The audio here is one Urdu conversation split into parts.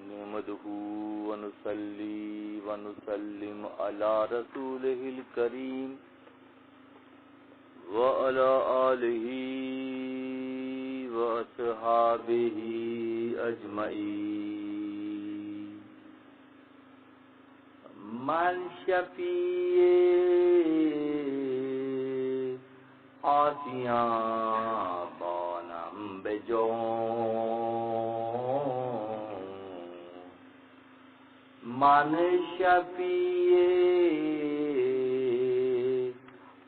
نحمده ونصلي ونسلم على رسوله الكريم وعلى آله وأصحابه أجمعين. من شفیع آسیاں بانم بجون، من شفیع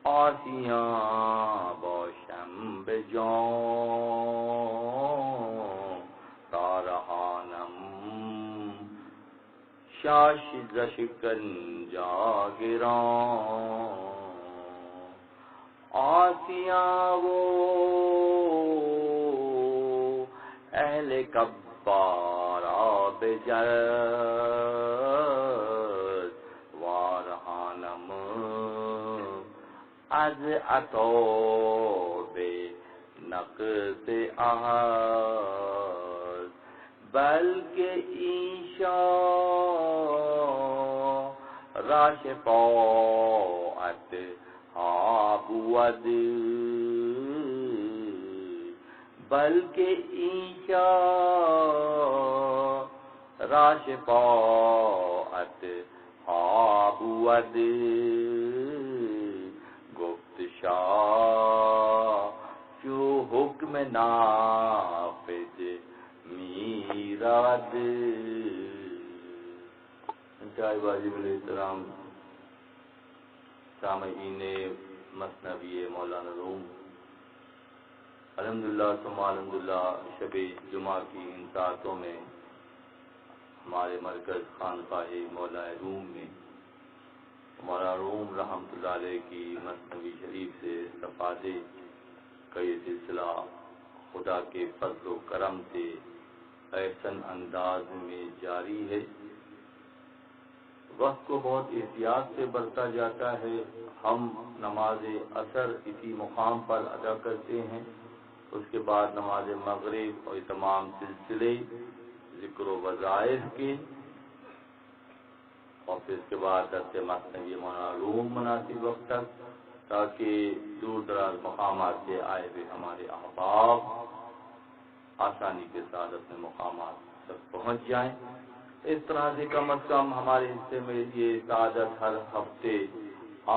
آسیاں باشم بجون، تارہانم شاش زشکنجا گران. آسیاں وہ اہل کبارا بجد، وارہانم از عطا بے نقص عہد، بلکہ انشاء راش پاعت بود، بلکہ انشاء راش پاعت بود. گفت شاہ جو حکم نافذ میراد. انتہائی واجب الاحترام سامعین مثنوی مولانا روم، الحمدللہ ثم الحمدللہ، شب جمعہ کی ان ساعتوں میں ہمارے مرکز خانقاہ مولا روم میں مولانا روم رحمۃ اللہ علیہ کی مثنوی شریف سے استفادے کا یہ سلسلہ خدا کے فضل و کرم سے احسن انداز میں جاری ہے. وقت کو بہت احتیاط سے برتا جاتا ہے. ہم نماز عصر اسی مقام پر ادا کرتے ہیں، اس کے بعد نماز مغرب اور تمام سلسلے ذکر و وظائف کے، اور پھر اس کے بعد درس مثنوی مولانا روم مناسب وقت تک، تاکہ دور دراز مقامات سے آئے ہوئے ہمارے احباب آسانی کے ساتھ اپنے مقامات تک پہنچ جائیں. اس طرح سے کم از کم ہمارے حصے میں یہ سعادت ہر ہفتے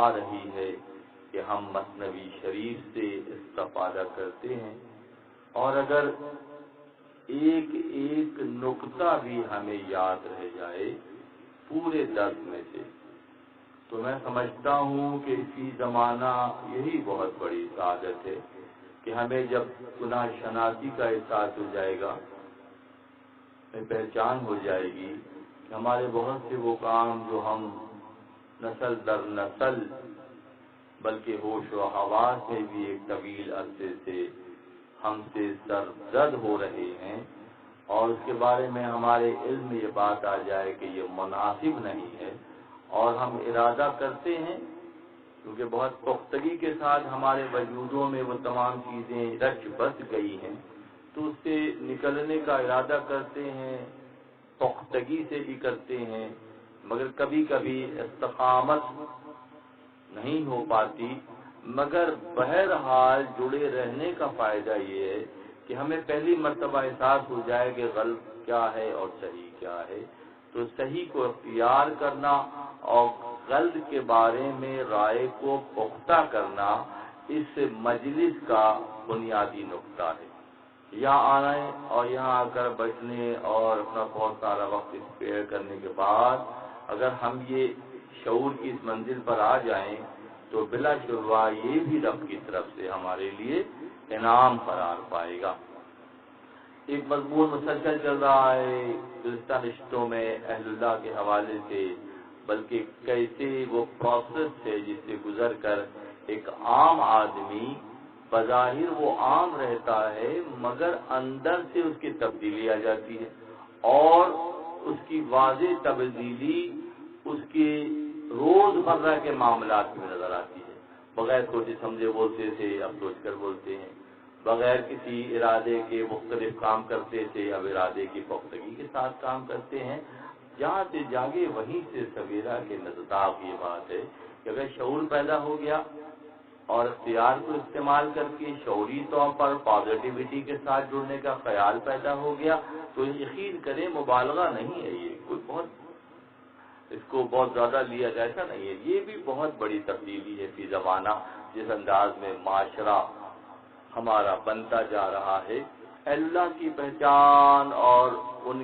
آ رہی ہے کہ ہم مثنوی شریف سے استفادہ کرتے ہیں، اور اگر ایک ایک نقطہ بھی ہمیں یاد رہ جائے پورے درس میں سے، تو میں سمجھتا ہوں کہ اسی زمانہ یہی بہت بڑی سعادت ہے کہ ہمیں جب گناہ شناسی کا احساس ہو جائے گا، پہچان ہو جائے گی کہ ہمارے بہت سے وہ کام جو ہم نسل در نسل بلکہ ہوش و حواس میں بھی ایک طویل عرصے سے ہم سے سرزد ہو رہے ہیں، اور اس کے بارے میں ہمارے علم میں یہ بات آ جائے کہ یہ مناسب نہیں ہے، اور ہم ارادہ کرتے ہیں کیونکہ بہت پختگی کے ساتھ ہمارے وجودوں میں وہ تمام چیزیں رچ بس گئی ہیں، تو اس سے نکلنے کا ارادہ کرتے ہیں، پختگی سے بھی کرتے ہیں، مگر کبھی کبھی استقامت نہیں ہو پاتی. مگر بہرحال جڑے رہنے کا فائدہ یہ ہے کہ ہمیں پہلی مرتبہ احساس ہو جائے کہ غلط کیا ہے اور صحیح کیا ہے، تو صحیح کو اختیار کرنا اور غلط کے بارے میں رائے کو پختہ کرنا اس مجلس کا بنیادی نقطہ ہے. یہاں آنے اور یہاں آ کر بیٹھنے اور اپنا بہت سارا وقت اسپیئر کرنے کے بعد اگر ہم یہ شعور کی اس منزل پر آ جائیں تو بلا شبہ یہ بھی رب کی طرف سے ہمارے لیے انعام قرار پائے گا. ایک مضمون مسلسل چل رہا ہے گزشتہ رشتوں میں اہل اللہ کے حوالے سے، بلکہ کیسے وہ پروسیس ہے جس سے گزر کر ایک عام آدمی بظاہر وہ عام رہتا ہے مگر اندر سے اس کی تبدیلی آ جاتی ہے، اور اس کی واضح تبدیلی اس کے روز مرہ کے معاملات میں نظر آتی ہے. بغیر سوچے سمجھے بولتے تھے، اب سوچ کر بولتے ہیں. بغیر کسی ارادے کے مختلف کام کرتے تھے، اب ارادے کی پختگی کے ساتھ کام کرتے ہیں۔ جہاں سے جاگے وہیں سے سویرا کے نزداک یہ بات ہے کہ اگر شعور پیدا ہو گیا اور اختیار کو استعمال کر کے شعوری طور پر پازیٹیوٹی کے ساتھ جڑنے کا خیال پیدا ہو گیا تو یقین کریں مبالغہ نہیں ہے، یہ کوئی اس کو بہت زیادہ لیا جائے ایسا نہیں ہے، یہ بھی بہت بڑی تبدیلی ہے فی زمانہ جس انداز میں معاشرہ ہمارا بنتا جا رہا ہے۔ اللہ کی پہچان اور ان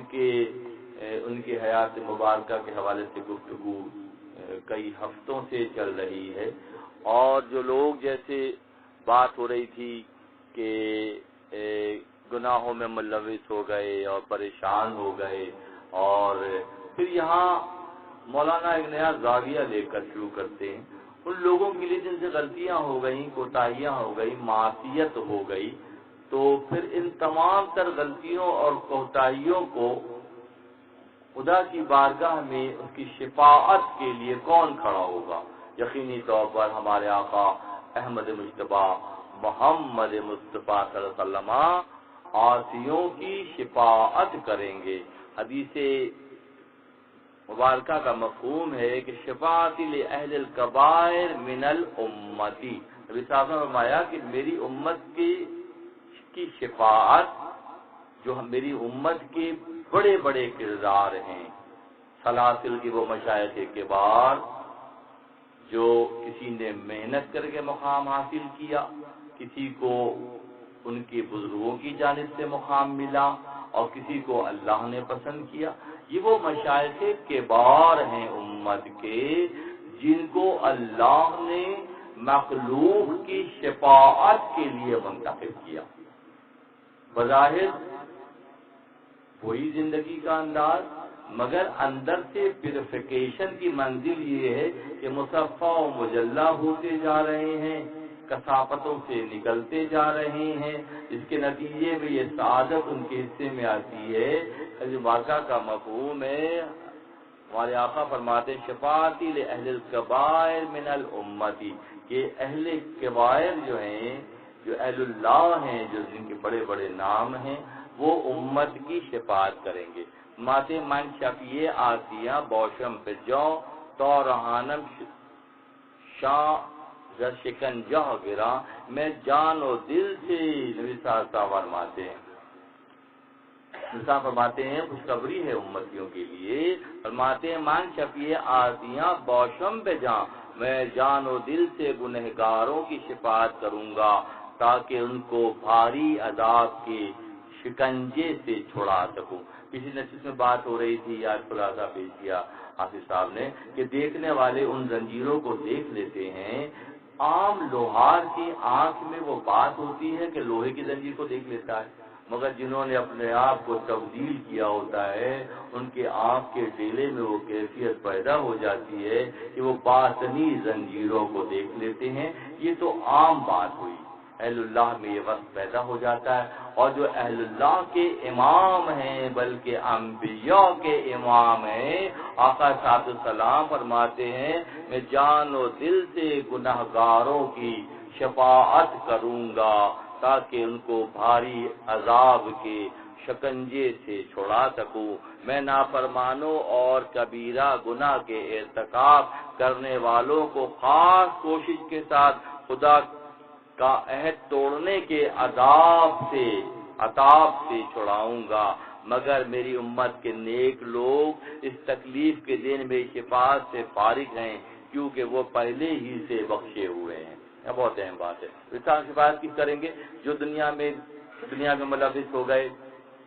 کی حیات مبارکہ کے حوالے سے گفتگو کئی ہفتوں سے چل رہی ہے، اور جو لوگ جیسے بات ہو رہی تھی کہ گناہوں میں ملوث ہو گئے اور پریشان ہو گئے، اور پھر یہاں مولانا ایک نیا زاویہ لے کر شروع کرتے ہیں ان لوگوں کے لیے جن سے غلطیاں ہو گئیں، کوتاہیاں ہو گئی، معصیت ہو گئی، تو پھر ان تمام تر غلطیوں اور کوتاہیوں کو خدا کی بارگاہ میں اس کی شفاعت کے لیے کون کھڑا ہوگا؟ یقینی طور پر ہمارے آقا احمد مجتبی محمد مصطفیٰ صلی اللہ علیہ وسلم عاصیوں کی شفاعت کریں گے۔ حدیث مبارکہ کا مفہوم ہے کہ شفاعت لأہل الکبائر من الامتی، نبی صاحب نے فرمایا کہ میری امت کی شفاعت جو میری امت کے بڑے بڑے کردار ہیں، سلاسل کی وہ مشائخ کبار جو کسی نے محنت کر کے مقام حاصل کیا، کسی کو ان کے بزرگوں کی جانب سے مقام ملا اور کسی کو اللہ نے پسند کیا، یہ وہ مشائخ کبار ہیں امت کے جن کو اللہ نے مخلوق کی شفاعت کے لیے منتخب کیا۔ بظاہر وہی زندگی کا انداز، مگر اندر سے پیوریفیکیشن کی منزل یہ ہے کہ مصفى و مجلہ ہوتے جا رہے ہیں، کثافتوں سے نکلتے جا رہے ہیں، اس کے نتیجے میں یہ سعادت ان کے حصے میں آتی ہے۔ واقعہ کا مفہوم ہے، ہمارے آقا فرماتے شفاعتی لأہل الکبائر من الامتی، کہ اہل کبائر جو ہیں، جو اہل اللہ ہیں، جو جن کے بڑے بڑے نام ہیں، وہ امت کی شفاعت کریں گے۔ ماتے من شفیع آسیاں بوشم پہ جو تو رہانم شاہ شکنجہ گرا، میں جان و دل سے نبی صاحب فرماتے ہیں، فرماتے ہیں خوشخبری ہے امتیوں کے لیے، فرماتے ہیں مان شفیع آسیاں بوشم پہ جاں، میں جان و دل سے گنہگاروں کی شفاعت کروں گا تاکہ ان کو بھاری عذاب کے شکنجے سے چھڑا سکوں۔ کسی نشست میں بات ہو رہی تھی، آج خلاصہ پیش کیا حافظ صاحب نے کہ دیکھنے والے ان زنجیروں کو دیکھ لیتے ہیں، عام لوہار کی آنکھ میں وہ بات ہوتی ہے کہ لوہے کی زنجیر کو دیکھ لیتا ہے، مگر جنہوں نے اپنے آپ کو تبدیل کیا ہوتا ہے ان کے آنکھ کے ڈیلے میں وہ کیفیت پیدا ہو جاتی ہے کہ وہ باطنی زنجیروں کو دیکھ لیتے ہیں۔ یہ تو عام بات ہوئی، اہل اللہ میں یہ وقت پیدا ہو جاتا ہے، اور جو اہل اللہ کے امام ہیں بلکہ انبیاء کے امام ہیں، آقا صاحب السلام فرماتے ہیں میں جان و دل سے گناہگاروں کی شفاعت کروں گا تاکہ ان کو بھاری عذاب کے شکنجے سے چھڑا سکوں۔ میں نافرمانوں اور کبیرہ گناہ کے ارتکاب کرنے والوں کو خاص کوشش کے ساتھ خدا کا عہد توڑنے کے عذاب سے چھڑاؤں گا، مگر میری امت کے نیک لوگ اس تکلیف کے دن میں شفاعت سے فارغ ہیں کیونکہ وہ پہلے ہی سے بخشے ہوئے ہیں۔ یہ بہت اہم بات ہے۔ انسان شفاعت کی کریں گے جو دنیا میں ملوث ہو گئے،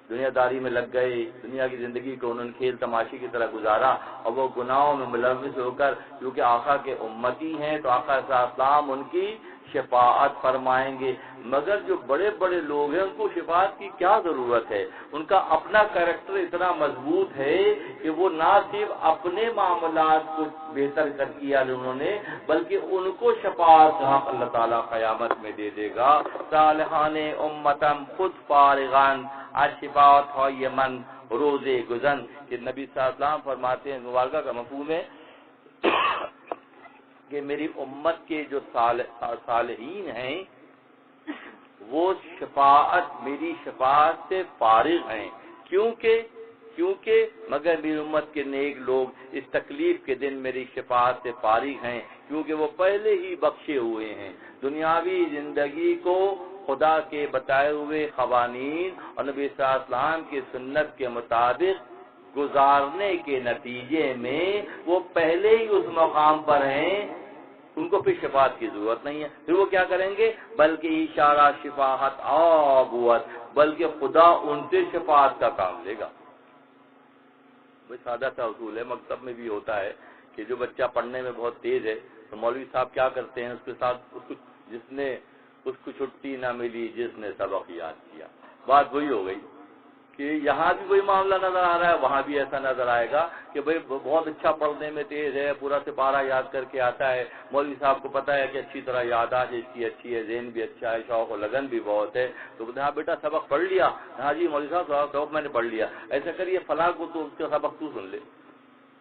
دنیا داری میں لگ گئے، دنیا کی زندگی کو انہوں نے کھیل تماشے کی طرح گزارا اور وہ گناہوں میں ملوث ہو کر کیونکہ آقا کے امتی ہیں تو آقا صلی اللہ علیہ وسلم ان کی شفاعت فرمائیں گے۔ مگر جو بڑے بڑے لوگ ہیں ان کو شفاعت کی کیا ضرورت ہے؟ ان کا اپنا کریکٹر اتنا مضبوط ہے کہ وہ نہ صرف اپنے معاملات کو بہتر کر کیا انہوں نے، بلکہ ان کو شفاعت کا حق اللہ تعالیٰ قیامت میں دے دے گا۔ صالحان امتم خود فارغان شفاعت ہو یہ من روزے گزن، کہ نبی صلی اللہ علیہ وسلم فرماتے ہیں، مبارکہ کا مفہوم ہے کہ میری امت کے جو صالحین ہیں وہ شفاعت میری شفاعت سے فارغ ہیں، کیونکہ مگر میری امت کے نیک لوگ اس تکلیف کے دن میری شفاعت سے فارغ ہیں، کیونکہ وہ پہلے ہی بخشے ہوئے ہیں۔ دنیاوی زندگی کو خدا کے بتائے ہوئے قوانین اور نبی صلی اللہ علیہ وسلم کی سنت کے مطابق گزارنے کے نتیجے میں وہ پہلے ہی اس مقام پر ہیں، ان کو پھر شفاعت کی ضرورت نہیں ہے۔ پھر وہ کیا کریں گے؟ بلکہ اشارہ شفاعت آبوت، بلکہ خدا ان سے شفاعت کا کام لے گا۔ سادہ سا اصول ہے، مکتب میں بھی ہوتا ہے کہ جو بچہ پڑھنے میں بہت تیز ہے تو مولوی صاحب کیا کرتے ہیں، اس کے ساتھ اس کو چھٹی نہ ملی جس نے سبق یاد کیا۔ بات وہی ہو گئی کہ یہاں بھی وہی معاملہ نظر آ رہا ہے، وہاں بھی ایسا نظر آئے گا کہ بھئی بہت اچھا پڑھنے میں تیز ہے، پورا سپارہ یاد کر کے آتا ہے، مولوی صاحب کو پتا ہے کہ اچھی طرح یادداشت اس کی اچھی ہے، ذہن بھی اچھا ہے، شوق و لگن بھی بہت ہے، تو کہتے ہیں ہاں بیٹا سبق پڑھ لیا؟ ہاں جی مولوی صاحب سبق میں نے پڑھ لیا۔ ایسا کریے فلاں کو تو اس کا سبق تو سن لے،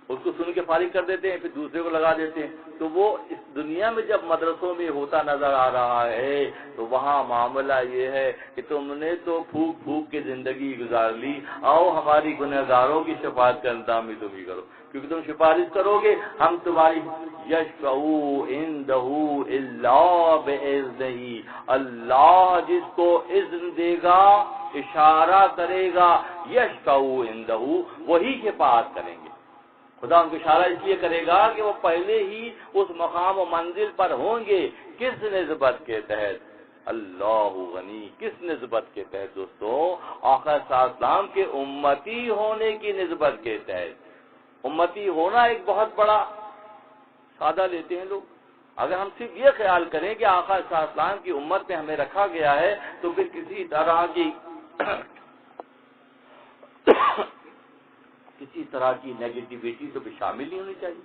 اس کو سن کے فارغ کر دیتے ہیں، پھر دوسرے کو لگا دیتے ہیں۔ تو وہ اس دنیا میں جب مدرسوں میں ہوتا نظر آ رہا ہے تو وہاں معاملہ یہ ہے کہ تم نے تو پھونک پھونک کے زندگی گزار لی، آؤ ہماری گنہگاروں کی شفاعت کا انتظام بھی تم ہی کرو، کیونکہ تم سفارش کرو گے ہم تمہاری یشفعوا عنده الا باذنہ، اللہ جس کو اذن دے گا، اشارہ کرے گا، یشفعوا عنده وہی شفاعت کریں گے۔ خدا ان کو اشارہ اس لیے کرے گا کہ وہ پہلے ہی اس مقام و منزل پر ہوں گے۔ کس نسبت کے تحت؟ اللہ غنی، کس نسبت کے تحت دوستو؟ آقا صلی اللہ علیہ وسلم کے امتی ہونے کی نسبت کے تحت۔ امتی ہونا ایک بہت بڑا سادہ لیتے ہیں لوگ۔ اگر ہم صرف یہ خیال کریں کہ آقا صلی اللہ علیہ وسلم کی امت میں ہمیں رکھا گیا ہے تو پھر کسی طرح کی نیگیٹیویٹی تو بھی شامل نہیں ہونی چاہیے۔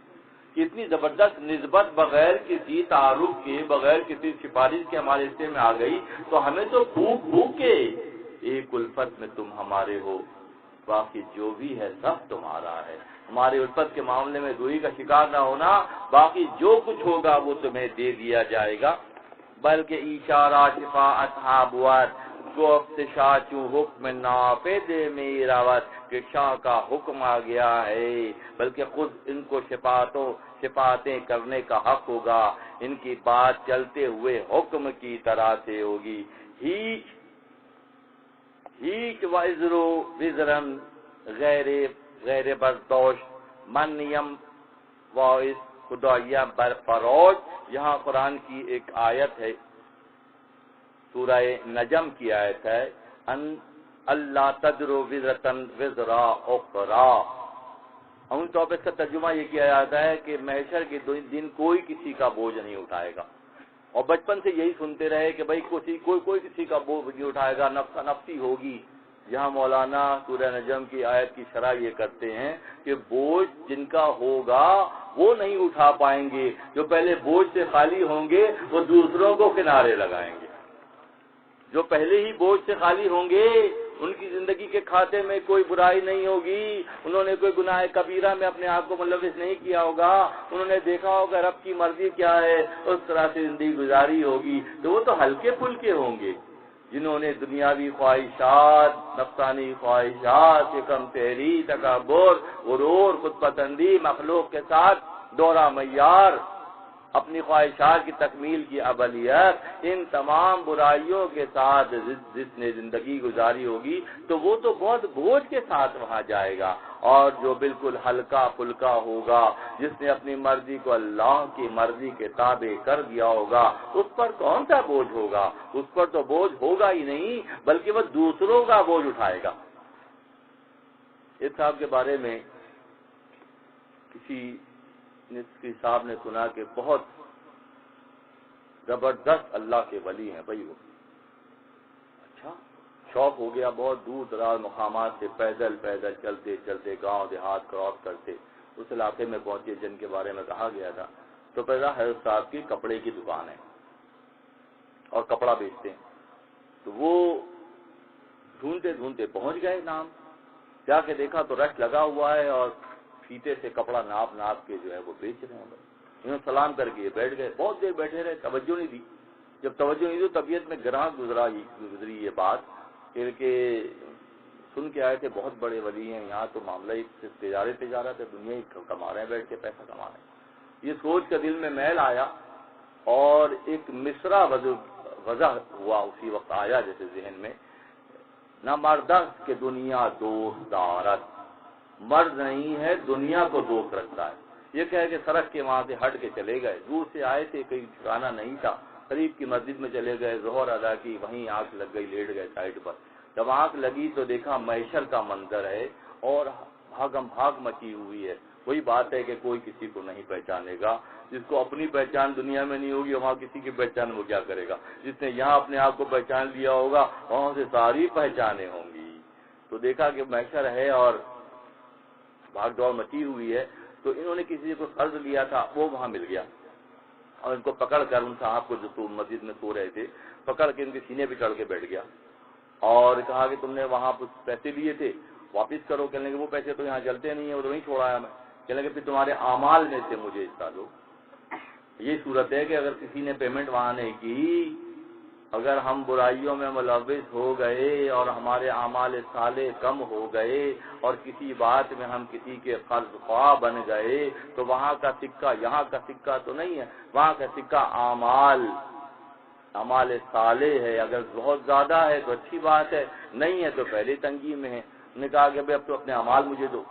اتنی زبردست نسبت بغیر کسی تعارف کے، بغیر کسی سفارش کے ہمارے حصے میں آ گئی تو ہمیں تو بھوک بھوک کے ایک الفت میں تم ہمارے ہو، باقی جو بھی ہے سب تمہارا ہے۔ ہماری الفت کے معاملے میں دوئی کا شکار نہ ہونا، باقی جو کچھ ہوگا وہ تمہیں دے دیا جائے گا۔ بلکہ اشارہ شفاعت ہابوت جو افتشاچو حکم نافذ میراوت کہ شاہ کا حکم آ گیا ہے، بلکہ خود ان کو شفاعتیں کرنے کا حق ہوگا، ان کی بات چلتے ہوئے حکم کی طرح سے ہوگی۔ ہیچ وزرو وزرن غیر بردوش من یم وائس خدایہ برفروش۔ یہاں قرآن کی ایک آیت ہے، سورہ نجم کی آیت ہے، ان اللہ تجرو وزرتن وزرا اخرى۔ عمومی طور پر اس کا ترجمہ یہ کیا جاتا ہے کہ محشر کے دن کوئی کسی کا بوجھ نہیں اٹھائے گا، اور بچپن سے یہی سنتے رہے کہ بھائی کوئی کسی کا بوجھ نہیں اٹھائے گا، نفس نفسی ہوگی۔ یہاں مولانا سورہ نجم کی آیت کی شرح یہ کرتے ہیں کہ بوجھ جن کا ہوگا وہ نہیں اٹھا پائیں گے، جو پہلے بوجھ سے خالی ہوں گے وہ دوسروں کو کنارے لگائیں گے۔ جو پہلے ہی بوجھ سے خالی ہوں گے ان کی زندگی کے کھاتے میں کوئی برائی نہیں ہوگی، انہوں نے کوئی گناہ کبیرہ میں اپنے آپ کو ملوث نہیں کیا ہوگا، انہوں نے دیکھا ہوگا رب کی مرضی کیا ہے، اس طرح سے زندگی گزاری ہوگی، تو وہ تو ہلکے پھلکے ہوں گے۔ جنہوں نے دنیاوی خواہشات، نفسانی خواہشات، کم تحری، تکبر، غرور، خود پسندی، مخلوق کے ساتھ دورہ معیار، اپنی خواہشات کی تکمیل کی ابدیت، ان تمام برائیوں کے ساتھ جس نے زندگی گزاری ہوگی تو وہ تو بہت بوجھ کے ساتھ وہاں جائے گا، اور جو بالکل ہلکا پھلکا ہوگا، جس نے اپنی مرضی کو اللہ کی مرضی کے تابع کر دیا ہوگا، اس پر کون سا بوجھ ہوگا؟ اس پر تو بوجھ ہوگا ہی نہیں، بلکہ وہ دوسروں کا بوجھ اٹھائے گا۔ اس صاحب کے بارے میں کسی صاحب نے سنا کہ بہت زبردست اللہ کے ولی ہیں بھائی وہ۔ اچھا، شوق ہو گیا، بہت دور دراز مقامات سے پیدل چلتے چلتے گاؤں دیہات کراس کرتے اس علاقے میں پہنچے جن کے بارے میں کہا گیا تھا۔ تو پہلا حضرت صاحب کی کپڑے کی دکان ہے اور کپڑا بیچتے ہیں، تو وہ ڈھونڈتے پہنچ گئے نام، جا کے دیکھا تو رش لگا ہوا ہے اور فیتے سے کپڑا ناپ کے جو ہے وہ بیچ رہے ہیں۔ انہوں نے سلام کر کے بیٹھ گئے، بہت دیر بیٹھے رہے، توجہ نہیں دی۔ جب توجہ نہیں تو طبیعت میں گراں گزری یہ بات کہ سن کے آئے تھے بہت بڑے ولی ہیں، یہاں تو معاملہ ہی تجارت ہے، دنیا ہی کما رہے ہیں، بیٹھ کے پیسہ کما رہے ہیں۔ یہ سوچ کر دل میں میل آیا اور ایک مصرع وضع ہوا، اسی وقت آیا جیسے ذہن میں، نہ مردست کہ دنیا دوست دارت، مرد نہیں ہے دنیا کو دوست رکھتا ہے۔ یہ کہہ کے سڑک کے وہاں سے ہٹ کے چلے گئے، دور سے آئے تھے، کہیں ٹھکانا نہیں تھا، قریب کی مسجد میں چلے گئے، ظہر ادا کی، وہیں آنکھ لگ گئی، لیٹ گئے سائڈ پر۔ جب آنکھ لگی تو دیکھا محشر کا منظر ہے اور بھاگم بھاگ مچی ہوئی ہے۔ وہی بات ہے کہ کوئی کسی کو نہیں پہچانے گا، جس کو اپنی پہچان دنیا میں نہیں ہوگی وہاں کسی کی پہچان وہ کیا کرے گا؟ جس نے یہاں اپنے آپ کو پہچان لیا ہوگا وہاں سے ساری پہچانیں ہوں گی۔ تو دیکھا کہ محشر ہے اور بھاگ دوڑ مچی ہوئی ہے، تو انہوں نے کسی کو قرض لیا تھا وہ وہاں مل گیا اور ان کو پکڑ کر ان صاحب کو جو مسجد میں سو رہے تھے پکڑ کے ان کے سینے پہ چڑھ کے بیٹھ گیا اور کہا کہ تم نے وہاں پیسے لیے تھے واپس کرو۔ کہنے لگے وہ پیسے تو یہاں چلتے نہیں ہیں، وہ تو نہیں چھوڑایا میں۔ کہنے لگے پھر تمہارے اعمال میں سے مجھے حصہ دو۔ یہ صورت ہے کہ اگر کسی نے پیمنٹ وہاں نہیں کی، اگر ہم برائیوں میں ملوث ہو گئے اور ہمارے اعمال صالح کم ہو گئے اور کسی بات میں ہم کسی کے قرض خواہ بن گئے تو وہاں کا سکہ یہاں کا سکہ تو نہیں ہے، وہاں کا سکہ اعمال صالح ہے۔ اگر بہت زیادہ ہے تو اچھی بات ہے، نہیں ہے تو پہلے تنگی میں ہے۔ انہوں نے کہا کہ اب تو اپنے اعمال مجھے دو۔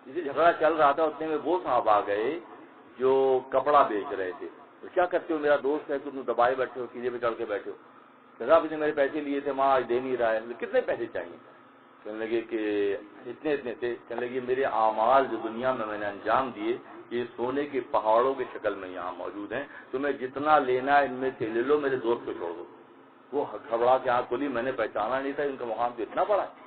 جسے جھگڑا چل رہا تھا اتنے میں وہ صاحب آ گئے جو کپڑا بیچ رہے تھے۔ تو کیا کرتے ہو، میرا دوست ہے، تم دبائے بیٹھے ہو، سیدھے پہ چڑھ کے بیٹھے ہو۔ صاحب اس نے میرے پیسے لیے تھے، وہاں دے نہیں رہا ہے۔ کتنے پیسے چاہیے؟ کہنے لگے کہ اتنے تھے۔ کہنے لگے میرے اعمال جو دنیا میں نے انجام دیے یہ سونے کے پہاڑوں کی شکل میں یہاں موجود ہیں، تمہیں جتنا لینا ہے ان میں سے لے لو، میرے دوست کو چھوڑ دو۔ وہ گھبرا کے آنکھ کھولی، میں نے پہچانا نہیں تھا ان کا مقام تو اتنا بڑا ہے۔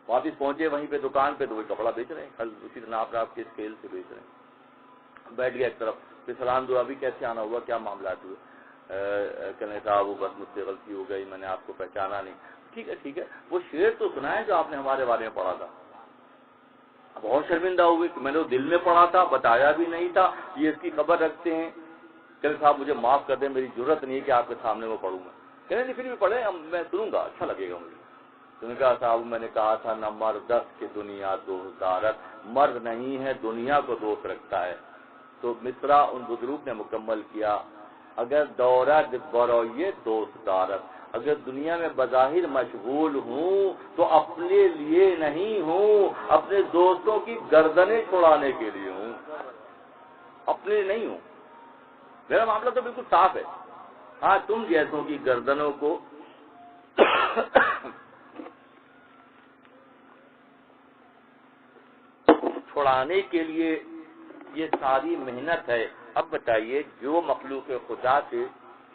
واپس پہنچے وہیں پہ دکان پہ تو وہ کپڑا بیچ رہے ہیں، اسی ناپ کے اسکیل سے بیچ رہے ہیں۔ بیٹھ گیا ایک طرف، پھر سلام دعا بھی کیسے آنا ہوا، کیا معاملات ہوئے؟ کہنے تھا وہ بس مجھ سے غلطی ہو گئی، میں نے آپ کو پہچانا نہیں۔ ٹھیک ہے، وہ شعر تو سنا ہے جو آپ نے ہمارے بارے میں پڑھا تھا۔ بہت شرمندہ ہوئے کہ میں نے دل میں پڑھا تھا، بتایا بھی نہیں تھا، یہ اس کی خبر رکھتے ہیں۔ کہنے صاحب مجھے معاف کر دیں، میری ضرورت نہیں ہے کہ آپ کے سامنے وہ پڑھوں میں۔ کہنے نہیں پھر بھی پڑھیں، میں سنوں گا، اچھا لگے گا مجھے۔ تو نے کہا صاحب میں نے کہا تھا نہ مردست کہ دنیا دوست دارت، مرد نہیں ہے دنیا کو دوست رکھتا ہے۔ تو مصرع ان بزرگ نے مکمل کیا، اگر دورت برویے دوست دارت، اگر دنیا میں بظاہر مشغول ہوں تو اپنے لیے نہیں ہوں، اپنے دوستوں کی گردنیں چھڑانے کے لیے ہوں، اپنے لیے نہیں ہوں۔ میرا معاملہ تو بالکل صاف ہے، ہاں تم جیسوں کی گردنوں کو چھڑانے کے لیے یہ ساری محنت ہے۔ اب بتائیے جو مخلوق خدا سے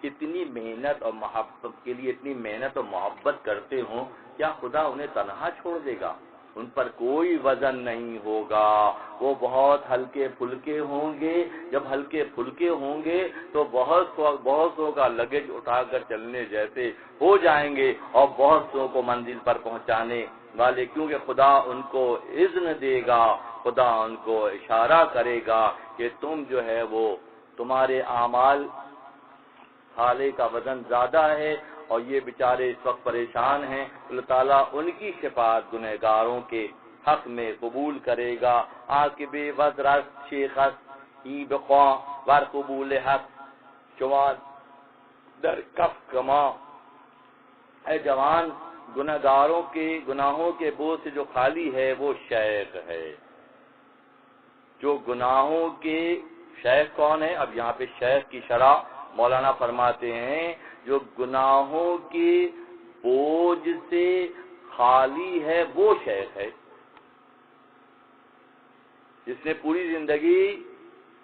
اتنی محنت اور محبت کے لیے اتنی محنت اور محبت کرتے ہوں، کیا خدا انہیں تنہا چھوڑ دے گا؟ ان پر کوئی وزن نہیں ہوگا، وہ بہت ہلکے پھلکے ہوں گے۔ جب ہلکے پھلکے ہوں گے تو بہت سو کا لگیج اٹھا کر چلنے جیسے ہو جائیں گے اور بہت سو کو منزل پر پہنچانے والے، کیونکہ خدا ان کو اذن دے گا، خدا ان کو اشارہ کرے گا کہ تم جو ہے وہ تمہارے اعمال صالح کا وزن زیادہ ہے اور یہ بیچارے اس وقت پریشان ہیں۔ اللہ تعالیٰ ان کی شفاعت گنہگاروں کے حق میں قبول کرے گا۔ عاقب وزرت شیخت ای بخواں ور قبول حق جوان در کف کما، اے جوان گنہگاروں کے گناہوں کے بوجھ سے جو خالی ہے وہ شیخ ہے۔ جو گناہوں کے شیخ کون ہے؟ اب یہاں پہ شیخ کی شرح مولانا فرماتے ہیں جو گناہوں کے بوجھ سے خالی ہے وہ شیخ ہے، جس نے پوری زندگی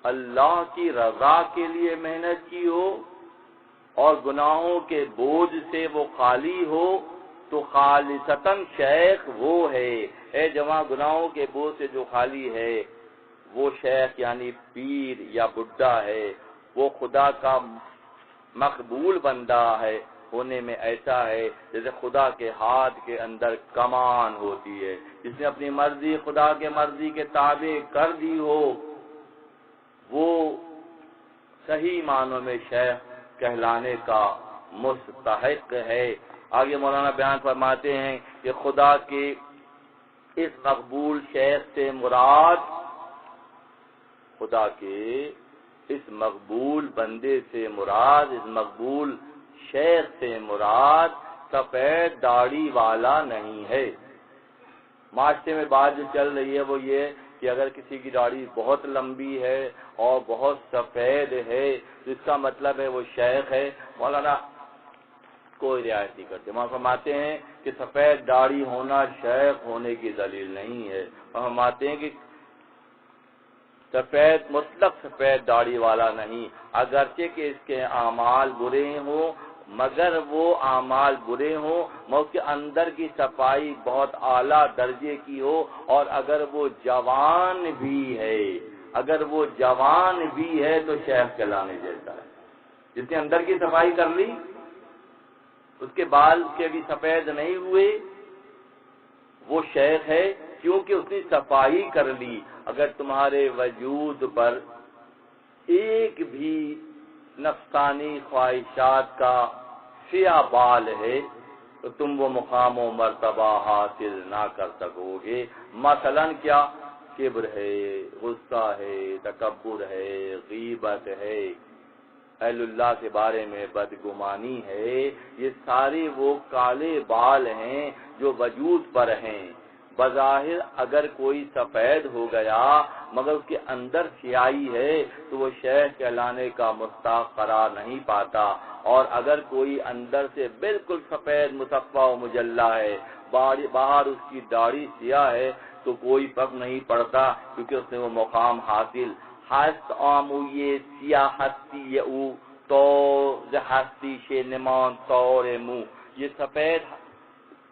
اللہ کی رضا کے لیے محنت کی ہو اور گناہوں کے بوجھ سے وہ خالی ہو تو خالصتاً شیخ وہ ہے۔ اے جوان گناہوں کے بوجھ سے جو خالی ہے وہ شیخ یعنی پیر یا بڈھا ہے، وہ خدا کا مقبول بندہ ہے، ہونے میں ایسا ہے جیسے خدا کے ہاتھ کے اندر کمان ہوتی ہے، جس نے اپنی مرضی خدا کے مرضی کے تابع کر دی ہو وہ صحیح معنوں میں شیخ کہلانے کا مستحق ہے۔ آگے مولانا بیان فرماتے ہیں کہ خدا کے اس مقبول شیخ سے مراد، خدا کے اس مقبول بندے سے مراد، اس مقبول شیخ سے مراد سفید داڑھی والا نہیں ہے۔ معاشرے میں بات جو چل رہی ہے وہ یہ کہ اگر کسی کی داڑھی بہت لمبی ہے اور بہت سفید ہے تو اس کا مطلب ہے وہ شیخ ہے۔ مولانا کوئی رعایت نہیں کرتے، وہاں فرماتے ہیں کہ سفید داڑھی ہونا شیخ ہونے کی دلیل نہیں ہے۔ وہاں فرماتے ہیں کہ سفید مطلق سفید داڑھی والا نہیں، اگرچہ کہ اس کے اعمال برے ہوں، مگر وہ اعمال برے ہوں مگر اس کے اندر کی صفائی بہت اعلیٰ درجے کی ہو، اور اگر وہ جوان بھی ہے، اگر وہ جوان بھی ہے تو شیخ کہلانے جیسا ہے۔ جس نے اندر کی صفائی کر لی، اس کے بال کے بھی سفید نہیں ہوئے، وہ شیخ ہے کیونکہ اس نے صفائی کر لی۔ اگر تمہارے وجود پر ایک بھی نفسانی خواہشات کا سیاہ بال ہے تو تم وہ مقام و مرتبہ حاصل نہ کر سکو گے۔ مثلا کیا؟ کبر ہے، غصہ ہے، تکبر ہے، غیبت ہے، اہل اللہ کے بارے میں بدگمانی ہے، یہ سارے وہ کالے بال ہیں جو وجود پر ہیں۔ بظاہر اگر کوئی سفید ہو گیا مگر اس کے اندر سیاہی ہے تو وہ شیخ کہلانے کا مستحق قرار نہیں پاتا، اور اگر کوئی اندر سے بالکل سفید مصفا و مجلہ ہے، باہر اس کی داڑھی سیاہ ہے تو کوئی فرق نہیں پڑتا کیونکہ اس نے وہ مقام حاصل۔ ہست آمو یہ سیاہ ہستی او تو ہستی شے نمان طور منہ، یہ سفید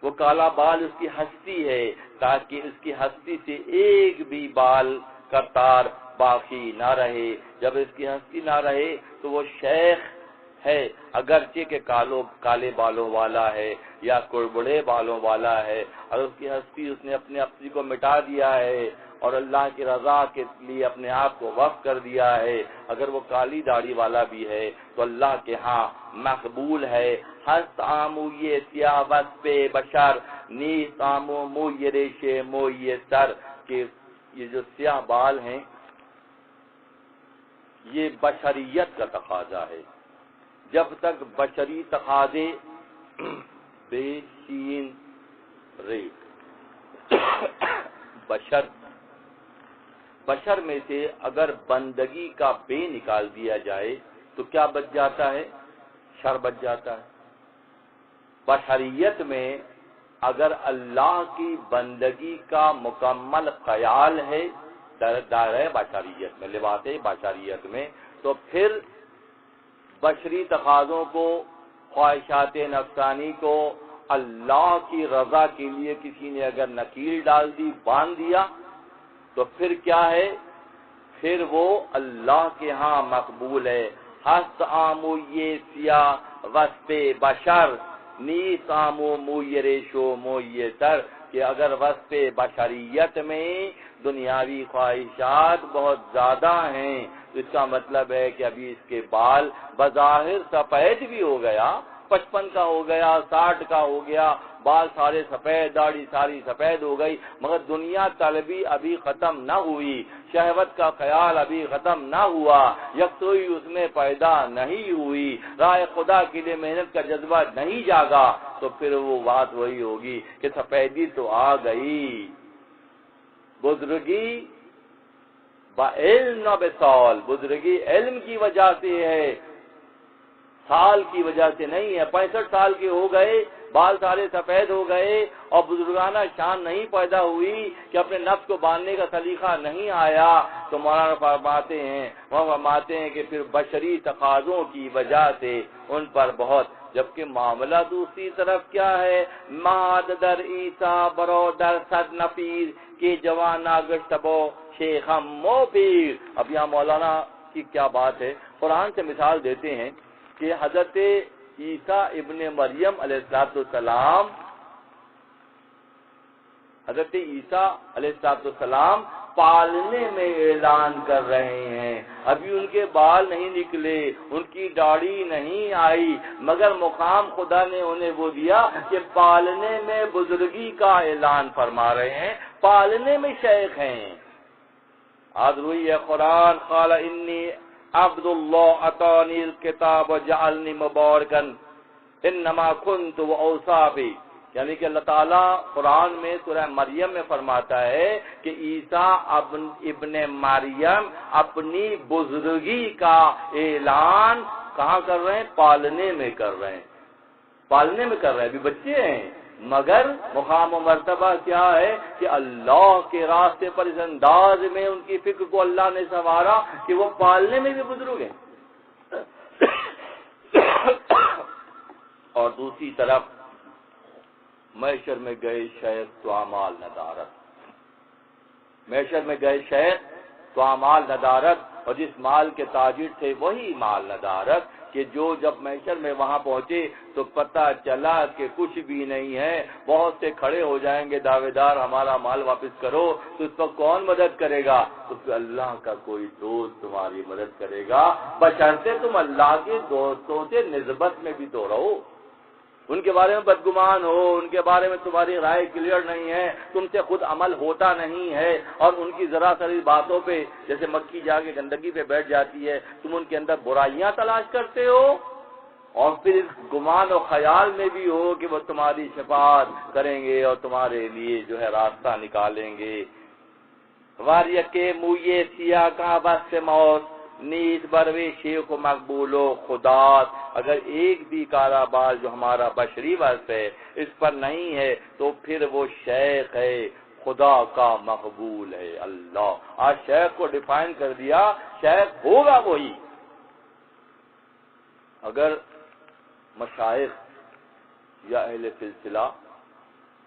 وہ کالا بال اس کی ہستی ہے تاکہ اس کی ہستی سے ایک بھی بال کا تار باقی نہ رہے۔ جب اس کی ہستی نہ رہے تو وہ شیخ ہے، اگرچہ کہ کالے بالوں والا ہے یا کڑبڑے بالوں والا ہے۔ اگر اس کی ہستی اس نے اپنے اپنی کو مٹا دیا ہے اور اللہ کی رضا کے لیے اپنے آپ کو وقف کر دیا ہے، اگر وہ کالی داڑھی والا بھی ہے تو اللہ کے ہاں مقبول ہے۔ ہست آمو یہ سیاہ وصف بشر نیست آمو مو یہ ریشے مو یہ سر، کہ یہ جو سیاہ بال ہیں یہ بشریت کا تقاضا ہے۔ جب تک بشری تقاضے بے شین ری بشر میں سے اگر بندگی کا بے نکال دیا جائے تو کیا بچ جاتا ہے؟ شر بچ جاتا ہے۔ بشریت میں اگر اللہ کی بندگی کا مکمل خیال ہے دائرہ بشریت میں، لباس بشریت میں، تو پھر بشری تقاضوں کو، خواہشات نفسانی کو اللہ کی رضا کے لیے کسی نے اگر نکیل ڈال دی، باندھ دیا، تو پھر کیا ہے؟ پھر وہ اللہ کے ہاں مقبول ہے۔ ہست آمو یہ سیاہ وصف بشر نیست آمو مو یہ ریشو مو یہ سر، کہ اگر وصف بشریت میں دنیاوی خواہشات بہت زیادہ ہیں تو اس کا مطلب ہے کہ ابھی اس کے بال بظاہر سفید بھی ہو گیا، 55 کا ہو گیا، 60 کا ہو گیا، بال سارے سفید، داڑھی ساری سفید ہو گئی، مگر دنیا طلبی ابھی ختم نہ ہوئی، شہوت کا خیال ابھی ختم نہ ہوا، یکسوئی اس میں پیدا نہیں ہوئی، راہ خدا کے لیے محنت کا جذبہ نہیں جاگا، تو پھر وہ بات وہی ہوگی کہ سفیدی تو آ گئی۔ بزرگی با علم و بسال، بزرگی علم کی وجہ سے ہے، سال کی وجہ سے نہیں ہے۔ 65 سال کے ہو گئے، بال سارے سفید ہو گئے اور بزرگانہ شان نہیں پیدا ہوئی کہ اپنے نفس کو باندھنے کا سلیقہ نہیں آیا، تو مولانا فرماتے ہیں کہ پھر بشری تقاضوں کی وجہ سے ان پر بہت، جبکہ معاملہ دوسری طرف کیا ہے؟ ماد در عیسیٰ برو در صد نفیر کے جوان آگشتبو شیخم مو پیر۔ اب یہاں مولانا کی کیا بات ہے، قرآن سے مثال دیتے ہیں کہ حضرت عیسیٰ ابن مریم علیہ السلام، حضرت عیسیٰ علیہ السلام پالنے میں اعلان کر رہے ہیں۔ ابھی ان کے بال نہیں نکلے، ان کی داڑھی نہیں آئی، مگر مقام خدا نے انہیں وہ دیا کہ پالنے میں بزرگی کا اعلان فرما رہے ہیں، پالنے میں شیخ ہیں۔ آج روئی ہے قرآن، قال انی عبد اللہ اتانی الکتاب وجعلنی مبارکا انما کنت واوصی بی، یعنی کہ اللہ تعالیٰ قرآن میں سورہ مریم میں فرماتا ہے کہ عیسیٰ ابن مریم اپنی بزرگی کا اعلان کہاں کر رہے ہیں؟ پالنے میں کر رہے ہیں، پالنے میں کر رہے ہیں، ابھی بچے ہیں، مگر مقام و مرتبہ کیا ہے کہ اللہ کے راستے پر اس انداز میں ان کی فکر کو اللہ نے سنوارا کہ وہ پالنے میں بھی بزرگ ہیں۔ اور دوسری طرف محشر میں گئے شیخ تو اعمال ندارت، محشر میں گئے شیخ تو اعمال ندارت، اور جس مال کے تاجر تھے وہی مال ندارت کہ جو جب محشر میں وہاں پہنچے تو پتہ چلا کہ کچھ بھی نہیں ہے، بہت سے کھڑے ہو جائیں گے دعوے دار ہمارا مال واپس کرو، تو اس پر کون مدد کرے گا؟ تو پھر اللہ کا کوئی دوست تمہاری مدد کرے گا، بشرطے تم اللہ کے دوستوں سے نسبت میں بھی تو رہو، ان کے بارے میں بدگمان ہو، ان کے بارے میں تمہاری رائے کلیئر نہیں ہے، تم سے خود عمل ہوتا نہیں ہے، اور ان کی ذرا سری باتوں پہ جیسے مکھی جا کے گندگی پہ بیٹھ جاتی ہے، تم ان کے اندر برائیاں تلاش کرتے ہو، اور پھر اس گمان و خیال میں بھی ہو کہ وہ تمہاری شفاعت کریں گے اور تمہارے لیے جو ہے راستہ نکالیں گے۔ واریہ کے موئے سیاہ کا بس موت نیت بروے شیخ و مقبول و خدا، اگر ایک بھی کالا بال جو ہمارا بشری وصف ہے اس پر نہیں ہے تو پھر وہ شیخ ہے، خدا کا مقبول ہے۔ اللہ آج شیخ کو ڈیفائن کر دیا، شیخ ہوگا وہی۔ اگر مشائخ یا اہل سلسلہ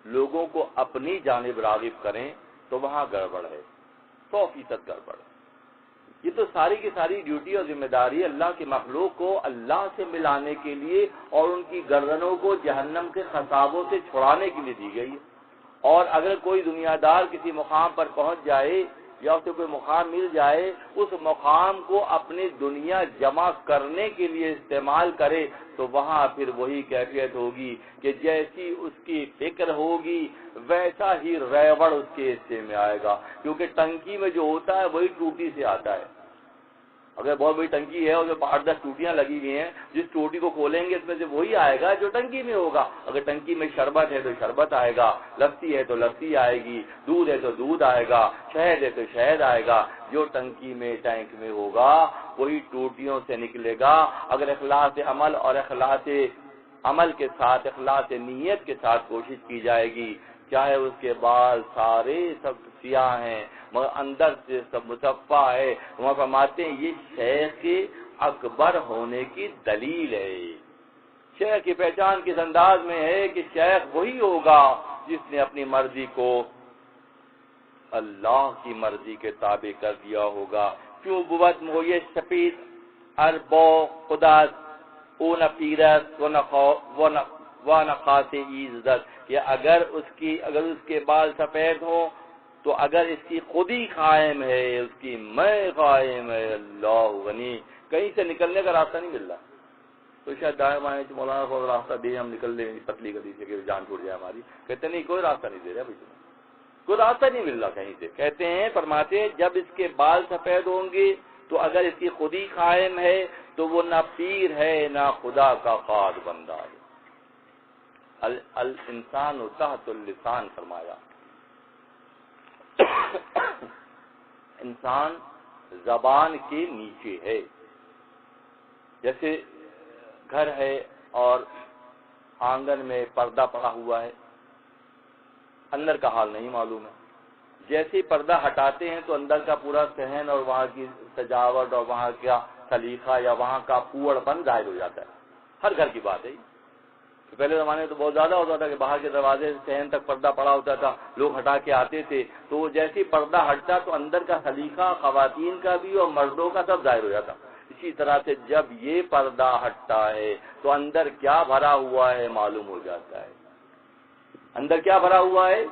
لوگوں کو اپنی جانب راغب کریں تو وہاں گڑبڑ ہے، 100% گڑبڑ ہے۔ یہ تو ساری کی ساری ڈیوٹی اور ذمہ داری اللہ کے مخلوق کو اللہ سے ملانے کے لیے اور ان کی گردنوں کو جہنم کے خطابوں سے چھڑانے کے لیے دی گئی ہے۔ اور اگر کوئی دنیا دار کسی مقام پر پہنچ جائے یا اسے کوئی مقام مل جائے، اس مقام کو اپنی دنیا جمع کرنے کے لیے استعمال کرے تو وہاں پھر وہی کیفیت ہوگی کہ جیسی اس کی فکر ہوگی ویسا ہی ریوڑ اس کے حصے میں آئے گا، کیونکہ ٹنکی میں جو ہوتا ہے وہی ٹوٹی سے آتا ہے۔ اگر بہت بڑی ٹنکی ہے اور 8-10 ٹوٹیاں لگی ہوئی ہیں، جس ٹوٹی کو کھولیں گے اس میں سے وہی آئے گا جو ٹنکی میں ہوگا۔ اگر ٹنکی میں شربت ہے تو شربت آئے گا، لسی ہے تو لسی آئے گی، دودھ ہے تو دودھ آئے گا، شہد ہے تو شہد آئے گا۔ جو ٹنکی میں ٹینک میں ہوگا وہی ٹوٹیوں سے نکلے گا۔ اگر اخلاص عمل اور اخلاص عمل کے ساتھ اخلاص نیت کے ساتھ کوشش کی جائے گی، چاہے اس کے بال سارے سب سیاہ ہیں مگر اندر سے سب مصفا ہے، وہ فرماتے ہیں یہ شیخ کے اکبر ہونے کی دلیل ہے۔ شیخ کی پہچان کس انداز میں ہے کہ شیخ وہی ہوگا جس نے اپنی مرضی کو اللہ کی مرضی کے تابع کر دیا ہوگا۔ کیوں بوت مویش سپید اربو خدا اون پیرت و نقاص عزت، کہ اگر اس کے بال سفید ہوں تو اگر اس کی خودی قائم ہے، اس کی میں قائم ہے، اللہ غنی، کہیں سے نکلنے کا راستہ نہیں مل رہا، تو شاید دائیں بائیں مولانا کو راستہ دے ہم نکل لیں پتلی گلی سے کہ جان چھوٹ جائے ہماری، کہتے نہیں کوئی راستہ نہیں دے رہا بھائی، کوئی راستہ نہیں مل رہا کہیں سے۔ کہتے ہیں فرماتے ہیں جب اس کے بال سفید ہوں گے تو اگر اس کی خودی قائم ہے تو وہ نہ پیر ہے نہ خدا کا خاص بندہ ہے۔ الانسان تحت اللسان فرمایا، انسان زبان کے نیچے ہے۔ جیسے گھر ہے اور آنگن میں پردہ پڑا ہوا ہے، اندر کا حال نہیں معلوم ہے، جیسے پردہ ہٹاتے ہیں تو اندر کا پورا صحن اور وہاں کی سجاوٹ اور وہاں کا سلیقہ یا وہاں کا پوڑ پن ظاہر ہو جاتا ہے۔ ہر گھر کی بات ہے، پہلے زمانے میں تو بہت زیادہ ہوتا تھا کہ باہر کے دروازے سے صحن تک پردہ پڑا ہوتا تھا، لوگ ہٹا کے آتے تھے تو وہ جیسے پردہ ہٹتا تو اندر کا سلیقہ خواتین کا بھی اور مردوں کا سب ظاہر ہو جاتا۔ اسی طرح سے جب یہ پردہ ہٹتا ہے تو اندر کیا بھرا ہوا ہے معلوم ہو جاتا ہے۔ اندر کیا بھرا ہوا ہے؟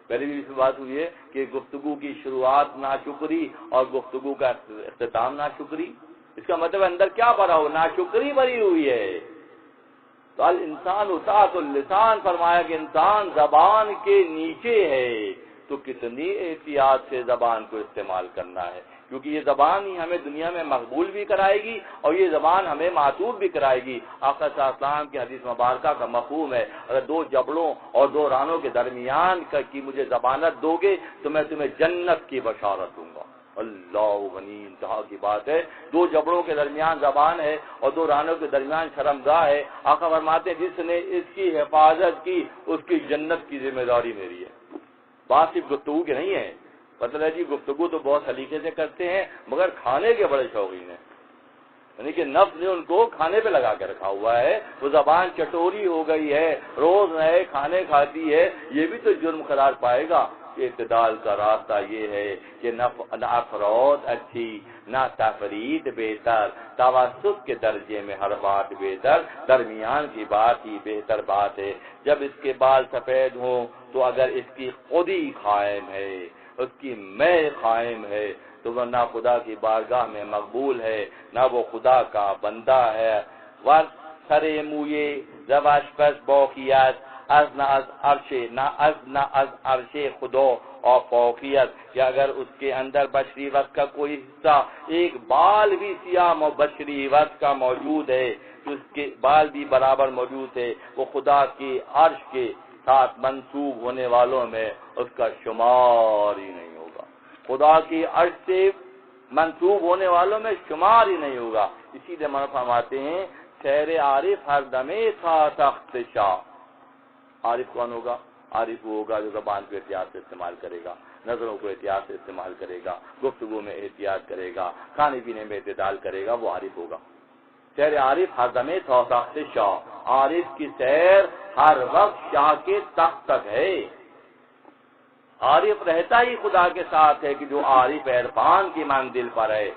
پہلے بھی اس میں بات ہوئی ہے کہ گفتگو کی شروعات ناشکری اور گفتگو کا اختتام ناشکری، اس کا مطلب اندر کیا بھرا ہو؟ ناشکری بھری ہوئی ہے۔ تو الانسان اطاعت اللسان فرمایا کہ انسان زبان کے نیچے ہے، تو کتنی احتیاط سے زبان کو استعمال کرنا ہے، کیونکہ یہ زبان ہی ہمیں دنیا میں مقبول بھی کرائے گی اور یہ زبان ہمیں معتوب بھی کرائے گی۔ آقا صلی اللہ علیہ وسلم کی حدیث مبارکہ کا مفہوم ہے، اگر دو جبڑوں اور دو رانوں کے درمیان کی مجھے ضمانت دو گے تو میں تمہیں جنت کی بشارت دوں گا۔ اللہ غنی، انتہا کی بات ہے۔ دو جبڑوں کے درمیان زبان ہے اور دو رانوں کے درمیان شرمگاہ ہے۔ آقا فرماتے ہیں جس نے اس کی حفاظت کی اس کی جنت کی ذمہ داری میری ہے۔ بات صرف گفتگو کی نہیں ہے، مطلب ہے جی گفتگو تو بہت سلیقے سے کرتے ہیں مگر کھانے کے بڑے شوقین ہیں، یعنی کہ نفس نے ان کو کھانے پہ لگا کے رکھا ہوا ہے، وہ زبان چٹوری ہو گئی ہے، روز نئے کھانے کھاتی ہے، یہ بھی تو جرم قرار پائے گا۔ اعتدال کا راستہ یہ ہے کہ نہ افراط اچھی نہ تفرید بہتر، توسط کے درجے میں ہر بات بہتر، درمیان کی بات ہی بہتر بات ہے۔ جب اس کے بال سفید ہوں تو اگر اس کی خودی قائم ہے، اس کی میں قائم ہے، تو وہ نہ خدا کی بارگاہ میں مقبول ہے نہ وہ خدا کا بندہ ہے۔ ور سرے موئے زواش پس باقیت از نہ از عرش خدا اور فوقیت، کہ اگر اس کے اندر بشری وقت کا کوئی حصہ ایک بال بھی سیام اور بشری وقت کا موجود ہے، اس کے بال بھی برابر موجود ہے، وہ خدا کی عرش کے ساتھ منسوب ہونے والوں میں اس کا شمار ہی نہیں ہوگا، خدا کی عرش سے منسوب ہونے والوں میں شمار ہی نہیں ہوگا۔ اسی لیے ہم فرماتے ہیں شہر عارف ہر دمے تھا تخت شاہ۔ عارف کون ہوگا؟ عارف وہ ہوگا جو زبان کو احتیاط سے استعمال کرے گا، نظروں کو احتیاط سے استعمال کرے گا، گفتگو میں احتیاط کرے گا، کھانے پینے میں اعتدال کرے گا، وہ عارف ہوگا۔ شہر عارف ہر دمے تھا تخت شاہ، عارف کی سیر ہر وقت شاہ کے تخت تک ہے۔ عارف رہتا ہی خدا کے ساتھ ہے کہ جو عارف عرفان کی منزل پر ہے۔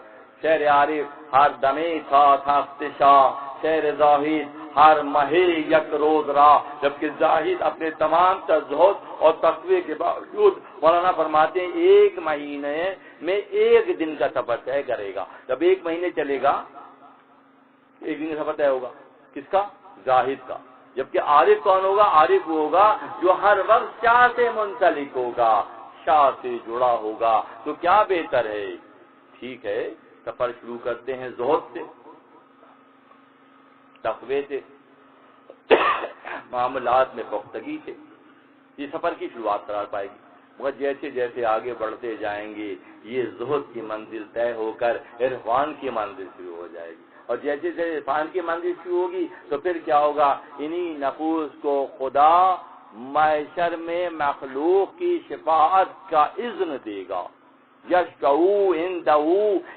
شہر عارف ہر دمے تھا تخت شاہ، شہر زاہد ہر مہے یک روز راہ، جبکہ زاہد اپنے تمام زہد اور تقوی کے باوجود مولانا فرماتے ہیں ایک مہینے میں ایک دن کا سفر طے کرے گا۔ جب ایک مہینے چلے گا ایک دن کا سفر طے ہوگا، کس کا؟ زاہد کا۔ جبکہ عارف کون ہوگا؟ عارف وہ ہوگا جو ہر وقت شاہ سے منسلک ہوگا، شاہ سے جڑا ہوگا۔ تو کیا بہتر ہے؟ ٹھیک ہے، سفر شروع کرتے ہیں زہد سے، تقوی سے، معاملات میں پختگی سے، یہ سفر کی شروعات قرار پائے گی۔ مگر جیسے جیسے آگے بڑھتے جائیں گے یہ زہد کی منزل طے ہو کر عرفان کی منزل شروع ہو جائے گی، اور جیسے جیسے عرفان کی منزل شروع ہوگی تو پھر کیا ہوگا؟ انہی نفوس کو خدا معاشر میں مخلوق کی شفاعت کا اذن دے گا، یشفعوا عنده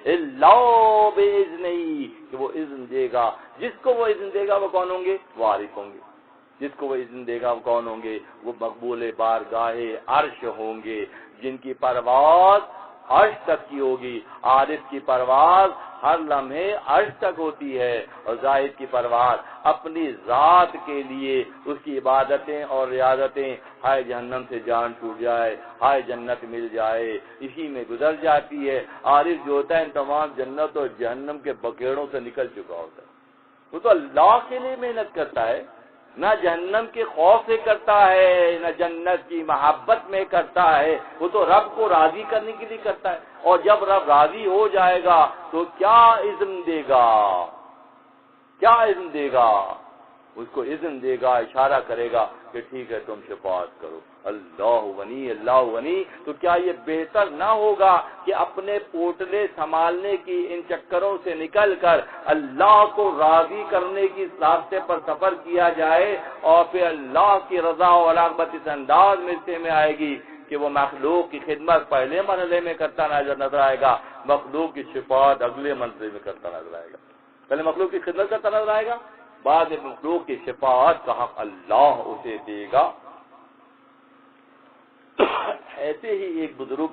الا باذنہ، کہ وہ اذن دے گا۔ جس کو وہ اذن دے گا وہ کون ہوں گے؟ وہ عارف ہوں گے۔ جس کو وہ اذن دے گا وہ کون ہوں گے؟ وہ مقبول بارگاہ عرش ہوں گے، جن کی پرواز عرش تک کی ہوگی۔ عارف کی پرواز ہر لمحے عرش تک ہوتی ہے، اور زاہد کی پرواز اپنی ذات کے لیے اس کی عبادتیں اور ریاضتیں، ہائے جہنم سے جان چھوٹ جائے، ہائے جنت مل جائے، اسی میں گزر جاتی ہے۔ عارف جو ہوتا ہے ان تمام جنت اور جہنم کے بکیڑوں سے نکل چکا ہوتا ہے، وہ تو اللہ کے لیے محنت کرتا ہے، نہ جہنم کے خوف سے کرتا ہے نہ جنت کی محبت میں کرتا ہے، وہ تو رب کو راضی کرنے کے لیے کرتا ہے۔ اور جب رب راضی ہو جائے گا تو کیا اذن دے گا؟ کیا اذن دے گا؟ اس کو اذن دے گا، اشارہ کرے گا کہ ٹھیک ہے تم شفاعت کرو، اللہ غنی اللہ غنی۔ تو کیا یہ بہتر نہ ہوگا کہ اپنے پوٹلے سنبھالنے کی ان چکروں سے نکل کر اللہ کو راضی کرنے کی راستے پر سفر کیا جائے، اور پھر اللہ کی رضا اور رغبت اس انداز میں آئے گی کہ وہ مخلوق کی خدمت پہلے مرحلے میں کرتا نظر آئے گا، مخلوق کی شفاعت اگلے مرحلے میں کرتا نظر آئے گا۔ پہلے مخلوق کی خدمت کرتا نظر آئے گا، بعد مخلوق کی شفاعت کا حق اللہ اسے دے گا۔ ایسے ہی ایک بزرگ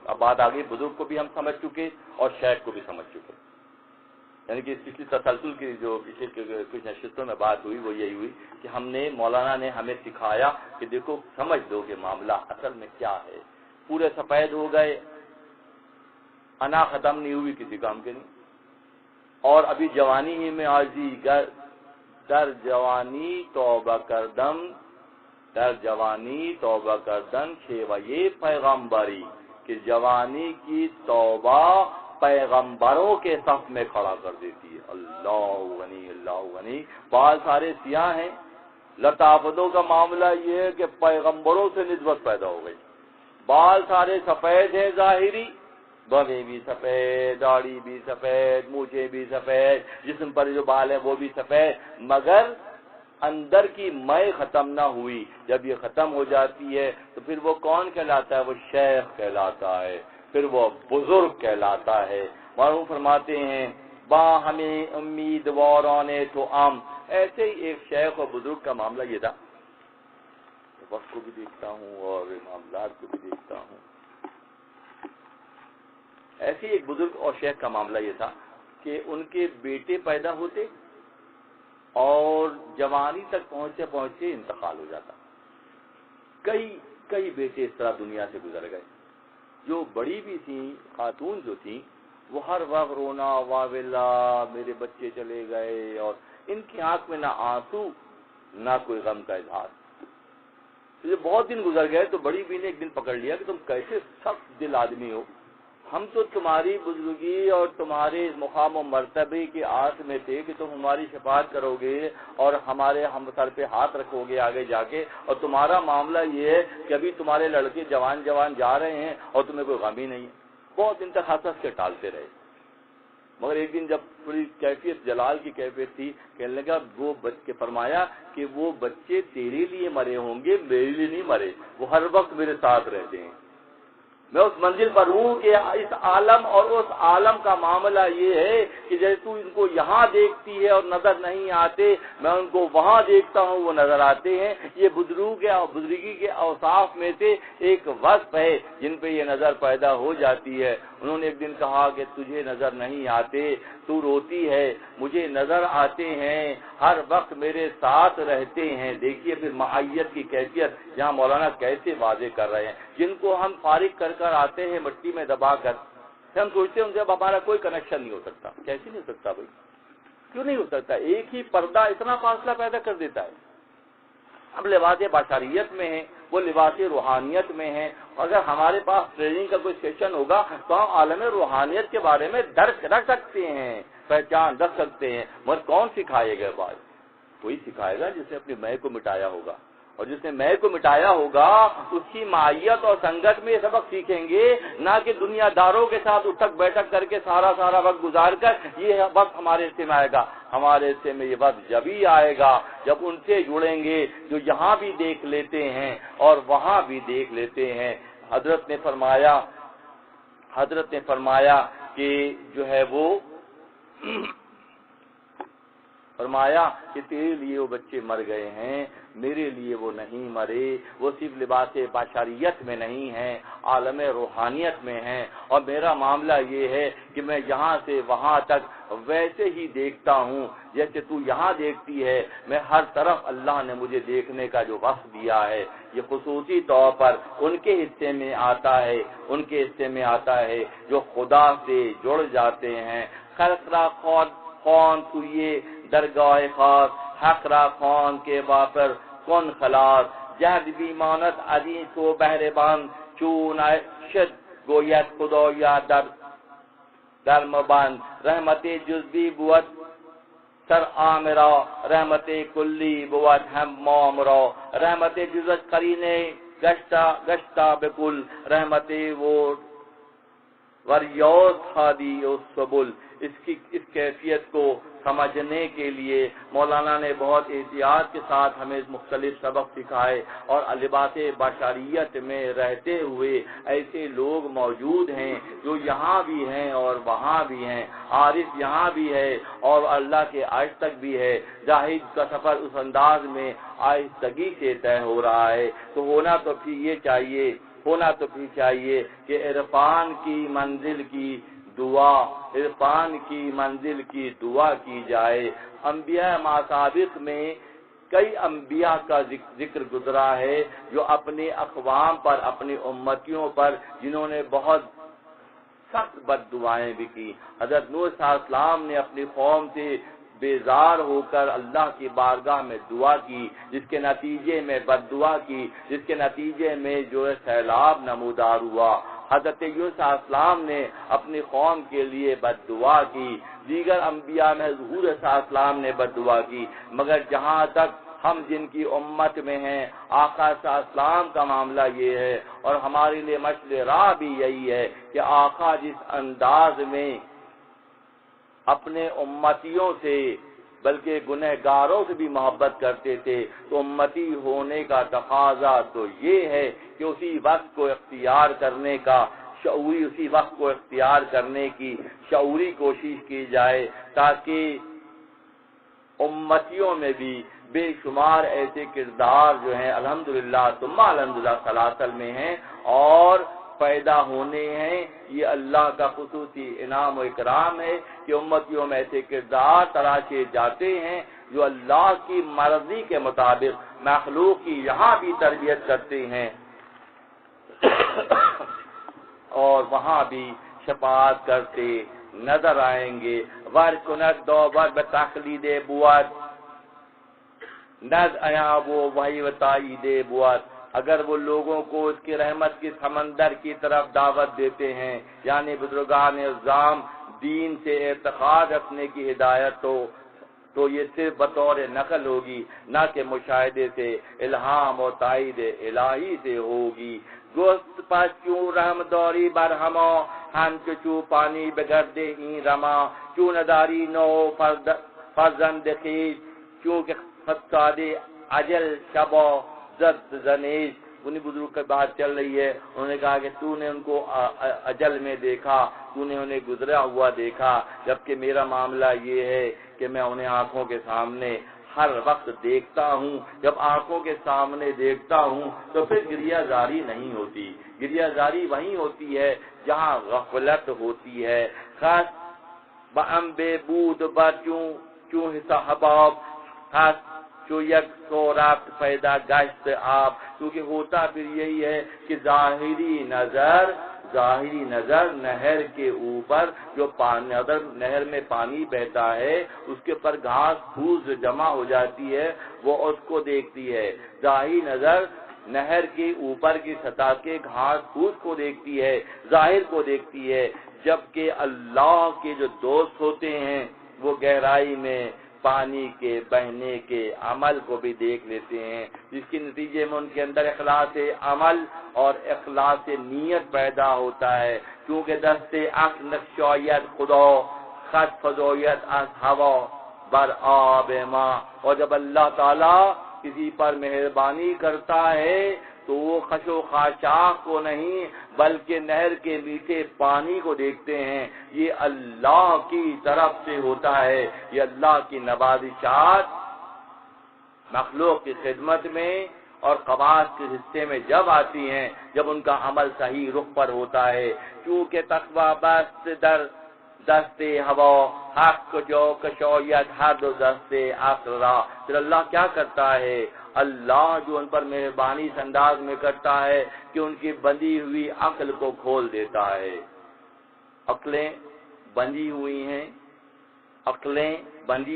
اب بات آگئی، بزرگ کو بھی ہم سمجھ چکے اور شیخ کو بھی سمجھ چکے، یعنی کہ پچھلی تسلسل کی جو پچھلے کچھ نشستوں میں بات ہوئی وہ یہی ہوئی کہ ہم نے مولانا نے ہمیں سکھایا کہ دیکھو سمجھ دو کہ معاملہ اصل میں کیا ہے. پورے سفید ہو گئے، انا ختم نہیں ہوئی، کسی کام کے نہیں، اور ابھی جوانی ہی میں عاجزی در جوانی توبہ کردم، در جوانی توبہ کردن شیوہ پیغمبری، کہ جوانی کی توبہ پیغمبروں کے صف میں کھڑا کر دیتی ہے. اللہ غنی اللہ غنی. بال سارے سیاہ ہیں، لطافتوں کا معاملہ یہ ہے کہ پیغمبروں سے نسبت پیدا ہو گئی. بال سارے سفید ہیں ظاہری، بوے بھی سفید، داڑھی بھی سفید، مونچھیں بھی سفید، جسم پر جو بال ہیں وہ بھی سفید، مگر اندر کی مے ختم نہ ہوئی. جب یہ ختم ہو جاتی ہے تو پھر وہ کون کہلاتا ہے؟ وہ شیخ کہلاتا ہے، پھر وہ بزرگ کہلاتا ہے. مرحوم فرماتے ہیں با ہمیں امیدواران تو عام. ایسے ہی ایک شیخ اور بزرگ کا معاملہ یہ تھا، وقت کو بھی دیکھتا ہوں اور معاملات کو بھی دیکھتا ہوں. ایسے ایک بزرگ اور شیخ کا معاملہ یہ تھا کہ ان کے بیٹے پیدا ہوتے اور جوانی تک پہنچتے پہنچتے انتقال ہو جاتا. کئی بیٹے اس طرح دنیا سے گزر گئے. جو بڑی بھی تھیں خاتون جو تھیں وہ ہر وقت رونا واویلا، میرے بچے چلے گئے، اور ان کی آنکھ میں نہ آنسو نہ کوئی غم کا اظہار. تو بہت دن گزر گئے تو بڑی بی نے ایک دن پکڑ لیا کہ تم کیسے سخت دل آدمی ہو، ہم تو تمہاری بزرگی اور تمہارے مقام و مرتبے کی آس میں تھے کہ تم ہماری شفاعت کرو گے اور ہمارے ہم سر پہ ہاتھ رکھو گے آگے جا کے، اور تمہارا معاملہ یہ ہے کہ ابھی تمہارے لڑکے جوان جا رہے ہیں اور تمہیں کوئی غم ہی نہیں ہے. بہت دن تک ہنس کے ٹالتے رہے. مگر ایک دن جب تھوڑی کیفیت جلال کی کیفیت تھی، کہنے لگا وہ بچے، فرمایا کہ وہ بچے تیرے لیے مرے ہوں گے، میرے لیے نہیں مرے، وہ ہر وقت میرے ساتھ رہتے ہیں. میں اس منزل پر ہوں کہ اس عالم اور اس عالم کا معاملہ یہ ہے کہ جیسے تو ان کو یہاں دیکھتی ہے اور نظر نہیں آتے، میں ان کو وہاں دیکھتا ہوں وہ نظر آتے ہیں. یہ بزرگی کے اوصاف میں سے ایک وصف ہے جن پہ یہ نظر پیدا ہو جاتی ہے. انہوں نے ایک دن کہا کہ تجھے نظر نہیں آتے، تو روتی ہے، مجھے نظر آتے ہیں، ہر وقت میرے ساتھ رہتے ہیں. دیکھیے پھر معیت کی کیفیت جہاں مولانا کیسے واضح کر رہے ہیں. جن کو ہم فارغ کر آتے ہیں مٹی میں دبا کر، ہم سوچتے ہیں ان سے اب ہمارا کوئی کنیکشن نہیں ہو سکتا. کیسے نہیں ہو سکتا بھائی؟ کیوں نہیں ہو سکتا؟ ایک ہی پردہ اتنا فاصلہ پیدا کر دیتا ہے. اب لباس بشریت میں ہے، وہ لباس روحانیت میں ہے. اگر ہمارے پاس ٹریننگ کا کوئی سیشن ہوگا تو ہم عالم روحانیت کے بارے میں درک رکھ سکتے ہیں، پہچان رکھ سکتے ہیں. مگر کون سکھائے گا بات؟ کوئی سکھائے گا جس نے اپنی میں کو مٹایا ہوگا، اور جس نے میں کو مٹایا ہوگا اس کی معیت اور سنگت میں یہ سبق سیکھیں گے، نہ کہ دنیا داروں کے ساتھ اٹھک بیٹھک کر کے سارا وقت گزار کر یہ وقت ہمارے حصے میں آئے گا. ہمارے حصے میں یہ وقت جب ہی آئے گا جب ان سے جڑیں گے جو یہاں بھی دیکھ لیتے ہیں اور وہاں بھی دیکھ لیتے ہیں. حضرت نے فرمایا کہ جو ہے وہ فرمایا کہ تیرے لیے وہ بچے مر گئے ہیں، میرے لیے وہ نہیں مرے. وہ صرف لباس بشریت میں نہیں ہیں، عالم روحانیت میں ہیں. اور میرا معاملہ یہ ہے کہ میں یہاں سے وہاں تک ویسے ہی دیکھتا ہوں جیسے تو یہاں دیکھتی ہے. میں ہر طرف اللہ نے مجھے دیکھنے کا جو وقت دیا ہے یہ خصوصی طور پر ان کے حصے میں آتا ہے جو خدا سے جڑ جاتے ہیں. خلقرا خون تو یہ درگاہ خاص، حق را خان کے باپر کن خلاص. جہد بی مانت عزیز کو بہربان، چون شد گویت خدایا در مبند. رحمت جزبی بود سر آمرا، رحمت کلی بود ہم مامرا. رحمت جزت قرینے گشتا بکل، رحمت وہ وریاض ہادی السبل. اس کیفیت کو سمجھنے کے لیے مولانا نے بہت احتیاط کے ساتھ ہمیں مختلف سبق سکھائے. اور لباس بشریت میں رہتے ہوئے ایسے لوگ موجود ہیں جو یہاں بھی ہیں اور وہاں بھی ہیں. عارف یہاں بھی ہے اور اللہ کے عرش تک بھی ہے. زاہد کا سفر اس انداز میں آہستگی سے طے ہو رہا ہے. تو ہونا تو پھر چاہیے کہ عرفان کی منزل کی دعا، عرفان کی منزل کی دعا کی جائے۔ انبیاء ماسابق میں کئی انبیاء کا ذکر گزرا ہے جو اپنے اقوام پر، اپنی امتیوں پر، جنہوں نے بہت سخت بد دعائیں بھی کی۔ حضرت نوح علیہ السلام نے اپنی قوم سے بیزار ہو کر اللہ کی بارگاہ میں دعا کی، جس کے نتیجے میں بد دعا کی، جس کے نتیجے میں جو ہے سیلاب نمودار ہوا۔ حضرت یونس علیہ السلام نے اپنی قوم کے لیے بد دعا کی، دیگر انبیاء میں حضور صلی اللہ علیہ وسلم نے بد دعا کی، مگر جہاں تک ہم جن کی امت میں ہیں، آقا صلی اللہ علیہ وسلم کا معاملہ یہ ہے، اور ہمارے لیے مشعل راہ بھی یہی ہے کہ آقا جس انداز میں اپنے امتیوں سے بلکہ گنہگاروں سے بھی محبت کرتے تھے، تو امتی ہونے کا تقاضا تو یہ ہے کہ اسی وقت کو اختیار کرنے کا اسی وقت کو اختیار کرنے کی شعوری کوشش کی جائے، تاکہ امتیوں میں بھی بے شمار ایسے کردار جو ہیں الحمدللہ ثم الحمدللہ سلاسل میں ہیں اور پیدا ہونے ہیں۔ یہ اللہ کا خصوصی انعام و اکرام ہے کہ امتیوں میں ایسے کردار تراشے جاتے ہیں جو اللہ کی مرضی کے مطابق مخلوق کی یہاں بھی تربیت کرتے ہیں اور وہاں بھی شفاعت کرتے نظر آئیں گے۔ ورکنت دو ور بتخلید بوت نز آیا وہ وہی وتائید بوت، اگر وہ لوگوں کو اس کی رحمت کی سمندر کی طرف دعوت دیتے ہیں، یعنی بزرگان اعظام دین سے اعتقاد رکھنے کی ہدایت ہو تو یہ صرف بطور نقل ہوگی، نہ کہ مشاہدے سے، الہام اور تائید الہی سے ہوگی۔ گوشت پس کیوں رحم دوری برہمو ہم چو پانی بگردے ہی رما، کیوں نداری نو فرزند خیز، کیوں کہ خطاد اجل شبا زد زنیش۔ انہیں بزرگ کی بات چل رہی ہے، انہوں نے کہا کہ تو نے ان کو اجل میں دیکھا، تو نے انہیں گزرا ہوا دیکھا، جبکہ میرا معاملہ یہ ہے کہ میں انہیں آنکھوں کے سامنے ہر وقت دیکھتا ہوں۔ جب آنکھوں کے سامنے دیکھتا ہوں تو پھر گریہ زاری نہیں ہوتی، گریہ زاری وہیں ہوتی ہے جہاں غفلت ہوتی ہے۔ خاص بہم بے بود بر چوں حساب خاص جو یک سو رفت پیدا گشت آپ، کیونکہ ہوتا پھر یہی ہے کہ ظاہری نظر نہر کے اوپر جو نہر میں پانی بہتا ہے اس کے اوپر گھاس پھوس جمع ہو جاتی ہے، وہ اس کو دیکھتی ہے۔ ظاہری نظر نہر کے اوپر کی سطح کے گھاس پھوس کو دیکھتی ہے، ظاہر کو دیکھتی ہے، جبکہ اللہ کے جو دوست ہوتے ہیں وہ گہرائی میں پانی کے بہنے کے عمل کو بھی دیکھ لیتے ہیں، جس کے نتیجے میں ان کے اندر اخلاص عمل اور اخلاص نیت پیدا ہوتا ہے، کیونکہ دست عقل نقشیت خدا خط فضویت از ہوا بر آب ماں، اور جب اللہ تعالیٰ کسی پر مہربانی کرتا ہے تو وہ خش و خاشاک کو نہیں بلکہ نہر کے میٹھے پانی کو دیکھتے ہیں۔ یہ اللہ کی طرف سے ہوتا ہے، یہ اللہ کی نوازشات مخلوق کی خدمت میں اور خواص کے حصے میں جب آتی ہیں، جب ان کا عمل صحیح رخ پر ہوتا ہے۔ کیونکہ تقوی بست در دست ہوا حق جو کشویت ہر دو دست عقل را، پھر اللہ کیا کرتا ہے؟ اللہ جو ان پر مہربانی اس انداز میں کرتا ہے کہ ان کی بندھی ہوئی عقل کو کھول دیتا ہے۔ عقلیں بندھی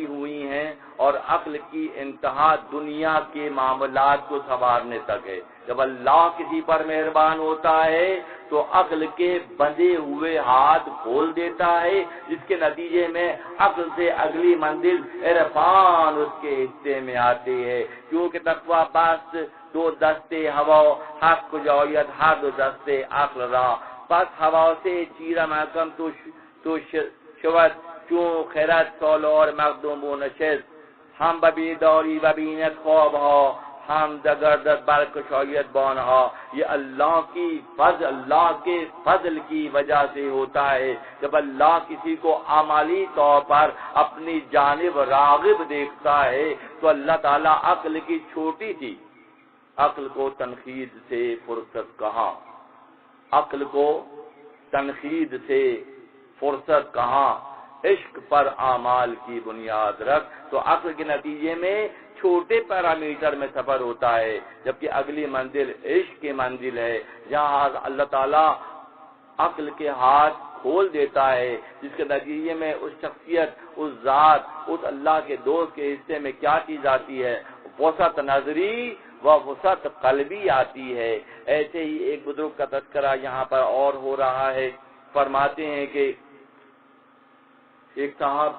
ہوئی ہیں اور عقل کی انتہا دنیا کے معاملات کو سنوارنے تک ہے۔ جب اللہ کسی پر مہربان ہوتا ہے تو عقل کے بندھے ہوئے ہاتھ کھول دیتا ہے، جس کے نتیجے میں عقل سے اگلی منزل عرفان اس کے حصے میں آتی ہے۔ کیونکہ تقوی بست دو دستے ہوا حق کو جویت ہر دو دستے عقل را، پس ہوا سے چیرہ محکم تو شود چون خیرت سال اور مخدوم و نشست، ہم ببیداری و بینت خواب ہا ہم دگردت برکشایت بانہا۔ یہ اللہ کے فضل کی وجہ سے ہوتا ہے۔ جب اللہ کسی کو عملی طور پر اپنی جانب راغب دیکھتا ہے تو اللہ تعالیٰ عقل کی چھوٹی تھی عقل کو تنقید سے فرصت کہا، عقل کو تنقید سے فرصت کہاں، عشق پر اعمال کی بنیاد رکھ، تو عقل کے نتیجے میں چھوٹے پیرامیٹر میں سفر ہوتا ہے، جبکہ اگلی منزل عشق کی منزل ہے، جہاں اللہ تعالیٰ عقل کے ہاتھ کھول دیتا ہے، جس کے نتیجے میں اس شخصیت، اس ذات، اس اللہ کے دوست کے حصے میں کیا چیز آتی ہے، وسعت نظری و وسعت قلبی آتی ہے۔ ایسے ہی ایک بزرگ کا تذکرہ یہاں پر اور ہو رہا ہے، فرماتے ہیں کہ ایک صاحب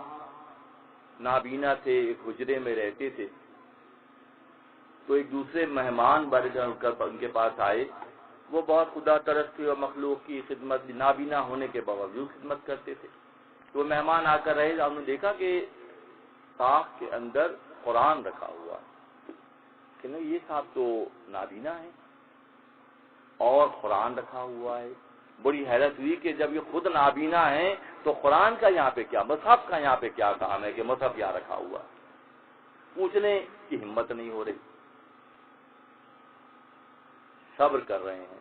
نابینا تھے، ایک حجرے میں رہتے تھے، تو ایک دوسرے مہمان ان کے پاس آئے، وہ بہت خدا ترس اور مخلوق کی خدمت، نابینا ہونے کے باوجود خدمت کرتے تھے۔ تو مہمان آ کر رہے، ہم نے دیکھا کہ طاق کے اندر قرآن رکھا ہوا، کہ نہیں یہ صاحب تو نابینا ہے اور قرآن رکھا ہوا ہے۔ بڑی حیرت ہوئی کہ جب یہ خود نابینا ہیں تو قرآن کا یہاں پہ کیا، مصحف کا یہاں پہ کیا کام ہے کہ مصحف یہاں رکھا ہوا، پوچھنے کی ہمت نہیں ہو رہی۔ صبر کر رہے ہیں،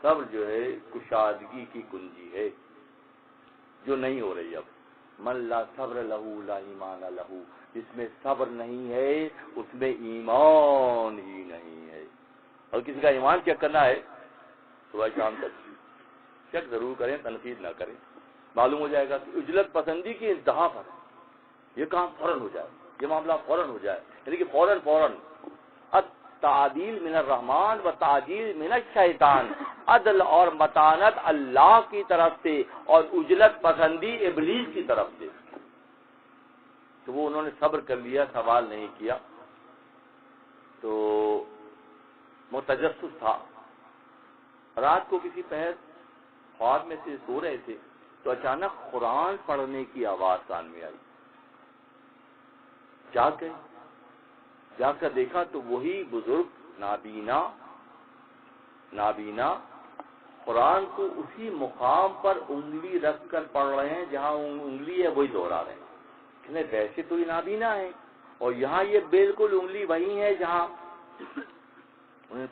صبر جو ہے کشادگی کی کنجی ہے، جو نہیں ہو رہی۔ اب من لا صبر لہو لا ایمان لہو، جس میں صبر نہیں ہے اس میں ایمان ہی نہیں ہے۔ اور کسی کا ایمان چیک کرنا ہے صبح شام تک چیک ضرور کریں، تنقید نہ کریں، معلوم ہو جائے گا کہ عجلت پسندی کی انتہا پر ہے، یہ کام فوراً ہو جائے، یہ معاملہ فوراً ہو جائے، یعنی کہ فوراً تعدیل من الرحمن و تعدیل من الشیطان، عدل اور متانت اللہ کی طرف سے اور عجلت پسندی ابلیس کی طرف سے۔ تو وہ انہوں نے صبر کر لیا، سوال نہیں کیا۔ تو وہ تجسس تھا، رات کو کسی پہر خواب میں سے سو رہے تھے تو اچانک قرآن پڑھنے کی آواز کان میں آئی، جاگ گئے، جا کر دیکھا تو وہی بزرگ نابینا قرآن کو اسی مقام پر انگلی رکھ کر پڑھ رہے ہیں، جہاں انگلی ہے وہی دوہرا رہے ہیں۔ کہ ویسے تو یہ نابینا ہے اور یہاں یہ بالکل انگلی وہی ہے جہاں انہیں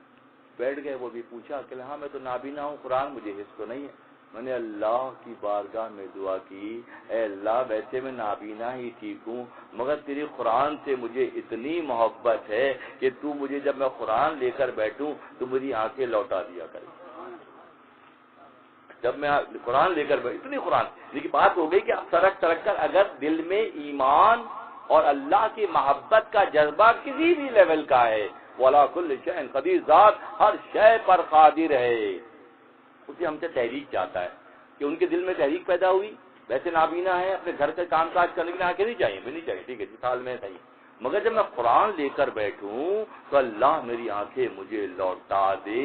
بیٹھ گئے۔ وہ بھی پوچھا کہ ہاں میں تو نابینا ہوں، قرآن مجھے حص تو نہیں ہے۔ میں نے اللہ کی بارگاہ میں دعا کی، اے اللہ ویسے میں نابینا ہی ٹھیک ہوں، مگر تیری قرآن سے مجھے اتنی محبت ہے کہ تو مجھے جب میں قرآن لے کر بیٹھوں تو میری آنکھیں لوٹا دیا کرے۔ جب میں قرآن لے کر بیٹھوں، اتنی قرآن، لیکن بات ہو گئی کہ سرک کر اگر دل میں ایمان اور اللہ کی محبت کا جذبہ کسی بھی لیول کا ہے، وَعَلَىٰ كُلِّ شَيْءٍ قَدِيرٌ، ذات ہر شے پر قادر ہے، اسے ہم سے تحریک چاہتا ہے کہ ان کے دل میں تحریک پیدا ہوئی۔ ویسے نابینا ہے، اپنے گھر کا کام کاج کرنے کے لیے آنکھیں نہیں چاہیے، بھی نہیں چاہیے، ٹھیک ہے مثال میں صحیح، مگر جب میں قرآن لے کر بیٹھوں تو اللہ میری آنکھیں مجھے لوٹا دے۔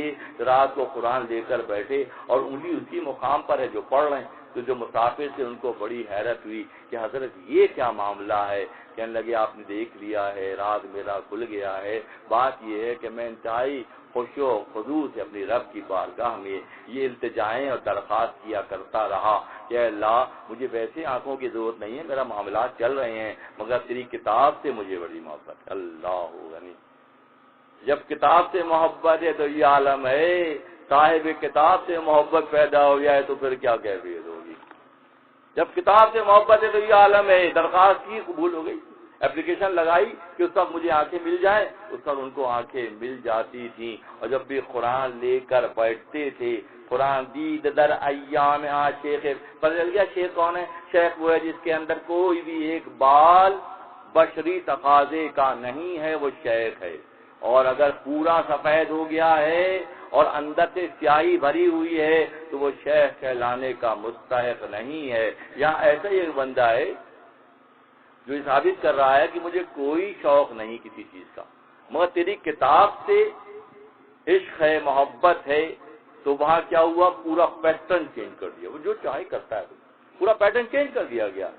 رات کو قرآن لے کر بیٹھے اور انگلی اسی مقام پر ہے جو پڑھ رہے ہیں، تو جو مسافر تھے ان کو بڑی حیرت ہوئی کہ حضرت یہ کیا معاملہ ہے۔ کہنے لگے آپ نے دیکھ لیا ہے، راز میرا کھل گیا ہے، بات یہ ہے کہ میں انتہائی خشوع و خضوع سے اپنی رب کی بارگاہ میں یہ التجائیں اور درخواست کیا کرتا رہا کہ اے اللہ مجھے ویسے آنکھوں کی ضرورت نہیں ہے، میرا معاملات چل رہے ہیں، مگر تیری کتاب سے مجھے بڑی محبت ہے۔ اللہ غنی، جب کتاب سے محبت ہے تو یہ عالم ہے، صاحب کتاب سے محبت پیدا ہو جائے تو پھر کیا کیفیت ہوگی۔ جب کتاب سے محبت ہے تو یہ عالم ہے، درخواست کی قبول ہو گئی، اپلیکیشن لگائی کہ اس وقت مجھے آنکھیں مل جائیں، اس وقت ان کو آنکھیں مل جاتی تھیں۔ اور جب بھی قرآن لے کر بیٹھتے تھے، قرآن دید در ایام شیخ، پتہ چل گیا شیخ کون ہے؟ شیخ وہ ہے جس کے اندر کوئی بھی ایک بال بشری تقاضے کا نہیں ہے، وہ شیخ ہے۔ اور اگر پورا سفید ہو گیا ہے اور اندر سے سیاہی بھری ہوئی ہے تو وہ شیخ کہلانے کا مستحق نہیں ہے۔ یہاں ایسا ہی ایک بندہ ہے جو ثابت کر رہا ہے کہ مجھے کوئی شوق نہیں کسی چیز کا، مگر تیری کتاب سے عشق ہے، محبت ہے، تو وہاں کیا ہوا؟ پورا پیٹرن چینج کر دیا، وہ جو چاہے کرتا ہے، پورا پیٹرن چینج کر دیا گیا۔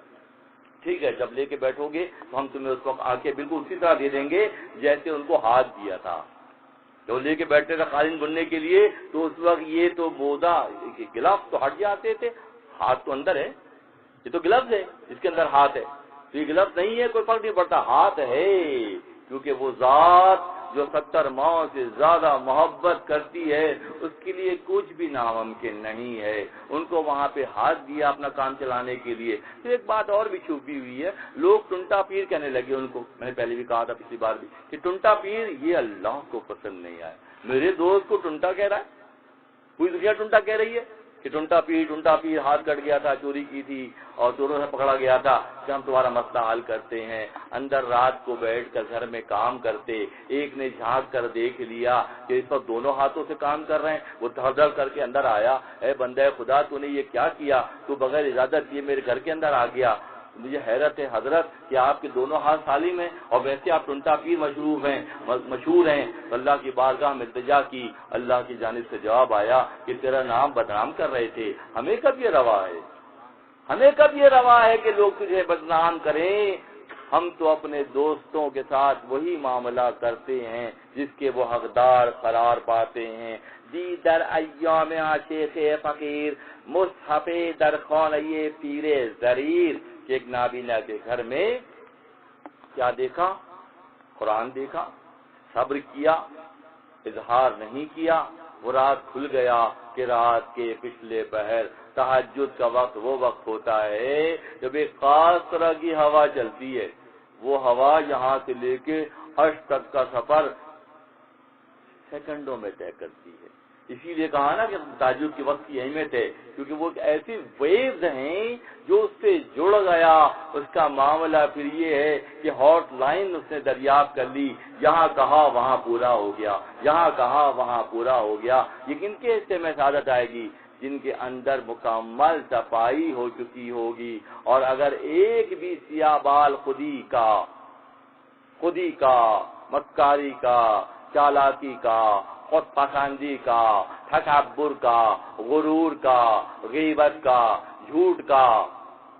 ٹھیک ہے، جب لے کے بیٹھو گے تو ہم تمہیں اس وقت آنکھیں بالکل اسی طرح دے دیں گے جیسے ان کو ہاتھ دیا تھا۔ جو لے کے بیٹھتے تھے قالین بننے کے لیے تو اس وقت یہ تو موزہ گلفز تو ہٹ جاتے تھے، ہاتھ تو اندر ہے، یہ تو گلفز ہے جس کے اندر ہاتھ ہے، تو یہ گلفز نہیں ہے، کوئی فرق نہیں پڑتا، ہاتھ ہے، کیونکہ وہ ذات جو 70 ماؤں سے زیادہ محبت کرتی ہے اس کے لیے کچھ بھی ناممکن نہیں ہے. ان کو وہاں پہ ہاتھ دیا اپنا کام چلانے کے لیے. تو ایک بات اور بھی چھپی ہوئی ہے, لوگ ٹنٹا پیر کہنے لگے ان کو. میں نے پہلے بھی کہا تھا پچھلی بار بھی کہ ٹنٹا پیر یہ اللہ کو پسند نہیں آئے. میرے دوست کو ٹنٹا کہہ رہا ہے, پوری دنیا ٹنٹا کہہ رہی ہے کہ ٹنٹا پیر ہاتھ کٹ گیا تھا, چوری کی تھی اور چوروں سے پکڑا گیا تھا, کہ ہم تمہارا مسئلہ حل کرتے ہیں. اندر رات کو بیٹھ کر گھر میں کام کرتے, ایک نے جھانک کر دیکھ لیا کہ اس وقت دونوں ہاتھوں سے کام کر رہے ہیں. وہ دھڑ کر کے اندر آیا, اے بندہ خدا تو نے یہ کیا کیا, تو بغیر اجازت یہ میرے گھر کے اندر آ گیا. مجھے حیرت ہے حضرت کہ آپ کے دونوں ہاتھ سالم ہیں اور ویسے آپ ٹنٹا پیر مشہور ہیں. اللہ کی بارگاہ میں التجا کی, اللہ کی جانب سے جواب آیا کہ تیرا نام بدنام کر رہے تھے. ہمیں کب یہ روا ہے کہ لوگ تجھے بدنام کریں. ہم تو اپنے دوستوں کے ساتھ وہی معاملہ کرتے ہیں جس کے وہ حقدار قرار پاتے ہیں. دی در ایام عاشق فقیر مصحف در خانہ پیر ضریر. کہ ایک نابینا کے گھر میں کیا دیکھا, قرآن دیکھا, صبر کیا, اظہار نہیں کیا. وہ رات کھل گیا کہ رات کے پچھلے پہر تہجد کا وقت وہ وقت ہوتا ہے جب ایک خاص طرح کی ہوا چلتی ہے. وہ ہوا یہاں سے لے کے عرش تک کا سفر سیکنڈوں میں طے کرتی ہے. اسی لیے کہا نا کہ تہجد کے وقت کی اہمیت ہے, کیونکہ وہ ایسی ویوز ہیں جو اس سے جڑ گیا. اس کا معاملہ پھر یہ ہے کہ ہاٹ لائن اس نے دریافت کر لی, یہاں کہا وہاں پورا ہو گیا, یہاں کہا وہاں پورا ہو گیا. یہ کن کے حصے میں سعادت آئے گی؟ جن کے اندر مکمل صفائی ہو چکی ہوگی. اور اگر ایک بھی سیاہ بال خودی کا, مکاری کا, چالاکی کا, خود پسندی کا, تکبر کا, غرور کا, غیبت کا, جھوٹ کا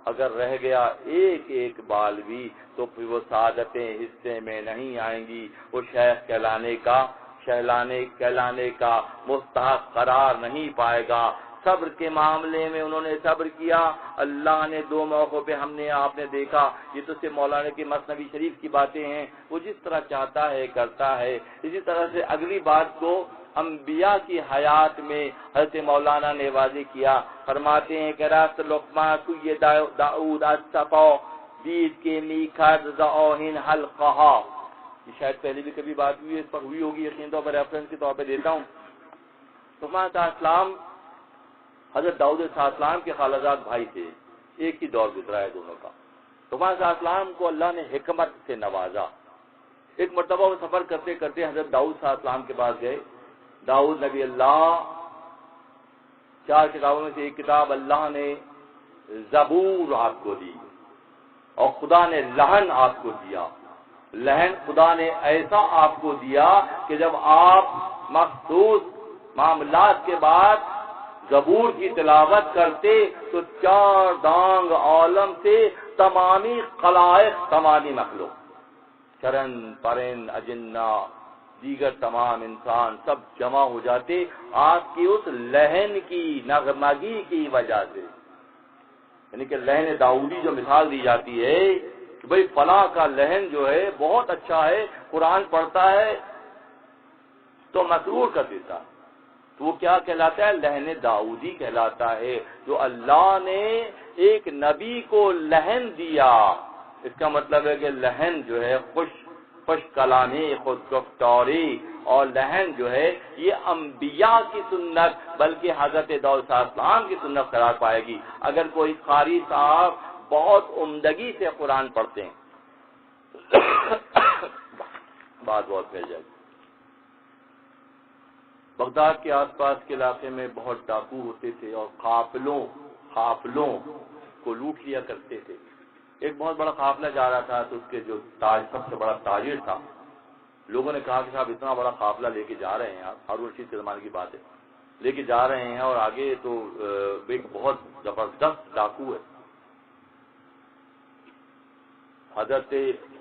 اگر رہ گیا ایک ایک بال بھی, تو پھر وہ سعادتیں حصے میں نہیں آئیں گی. وہ شیخ کہلانے کا مستحق قرار نہیں پائے گا. صبر کے معاملے میں انہوں نے صبر کیا. اللہ نے 2 موقعوں پہ آپ نے دیکھا. یہ تو صرف مولانا کی مثنوی شریف کی باتیں ہیں, وہ جس طرح چاہتا ہے کرتا ہے. اسی طرح سے اگلی بات کو انبیاء کی حیات میں حضرت مولانا نے واضح کیا. فرماتے ہیں کہ راست لقمہ تو یہ داؤد الصفا دید کے میکھد زاہن حلقہا. یہ شاید پہلے بھی کبھی بات ہوئی ہے, اس پر ہوئی ہوگی, یقین طور پر ریفرنس کے طور پہ دیتا ہوں. لقمان علیہ السلام حضرت داؤد علیہ السلام کے خالزاد بھائی تھے, ایک ہی دور گزرا ہے دونوں کا. لقمان علیہ السلام کو اللہ نے حکمت سے نوازا. ایک مرتبہ وہ سفر کرتے کرتے حضرت داؤد علیہ السلام کے پاس گئے. داؤد نبی اللہ, 4 کتابوں میں سے ایک کتاب اللہ نے زبور آپ کو دی, اور خدا نے لہن آپ کو دیا. لہن خدا نے ایسا آپ کو دیا کہ جب آپ مخصوص معاملات کے بعد زبور کی تلاوت کرتے تو 4 دانگ عالم سے تمامی خلائق, تمامی مخلوق, چرن پرن اجنہ دیگر تمام انسان سب جمع ہو جاتے آپ کی اس لہن کی نغمگی کی وجہ سے. یعنی کہ لہن داؤدی جو مثال دی جاتی ہے کہ بھئی فلاں کا لہن جو ہے بہت اچھا ہے, قرآن پڑھتا ہے تو مسرور کر دیتا, تو وہ کیا کہلاتا ہے؟ لہن داؤدی کہلاتا ہے. جو اللہ نے ایک نبی کو لہن دیا, اس کا مطلب ہے کہ لہن جو ہے خوش کلامی, خود گفتاری, اور لہن جو ہے یہ انبیاء کی سنت بلکہ حضرت داؤد علیہ السلام کی سنت قرار پائے گی. اگر کوئی قاری صاحب بہت عمدگی سے قرآن پڑھتے ہیں بات بہت پھیل جائے گی. بغداد کے آس پاس کے علاقے میں بہت ڈاکو ہوتے تھے اور قافلوں کو لوٹ لیا کرتے تھے. ایک بہت بڑا قافلہ جا رہا تھا تو اس کے جو سب سے بڑا تاجر تھا, لوگوں نے کہا کہ صاحب اتنا بڑا قافلہ لے کے جا رہے ہیں آپ, ہارون رشید کے زمانے کی بات ہے, لے کے جا رہے ہیں اور آگے تو ایک بہت زبردست ڈاکو ہے, حضرت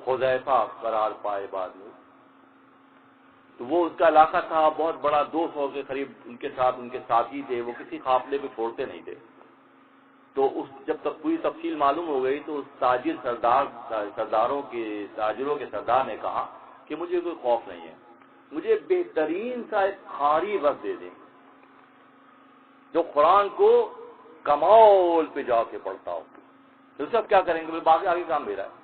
حذیفہ قرار پائے بعد میں. تو وہ اس کا علاقہ تھا بہت بڑا, 200 کے قریب ان کے ساتھ ان کے ساتھی تھے. وہ کسی قافلے کو چھوڑتے نہیں تھے. تو جب تک پوری تفصیل معلوم ہو گئی تو اس تاجروں کے سردار نے کہا کہ مجھے کوئی خوف نہیں ہے, مجھے بہترین سا ایک قاری بس دے دیں جو قرآن کو کمال پہ جا کے پڑھتا ہو. تو سب کیا کریں گے؟ باقی آگے کام میرا ہے.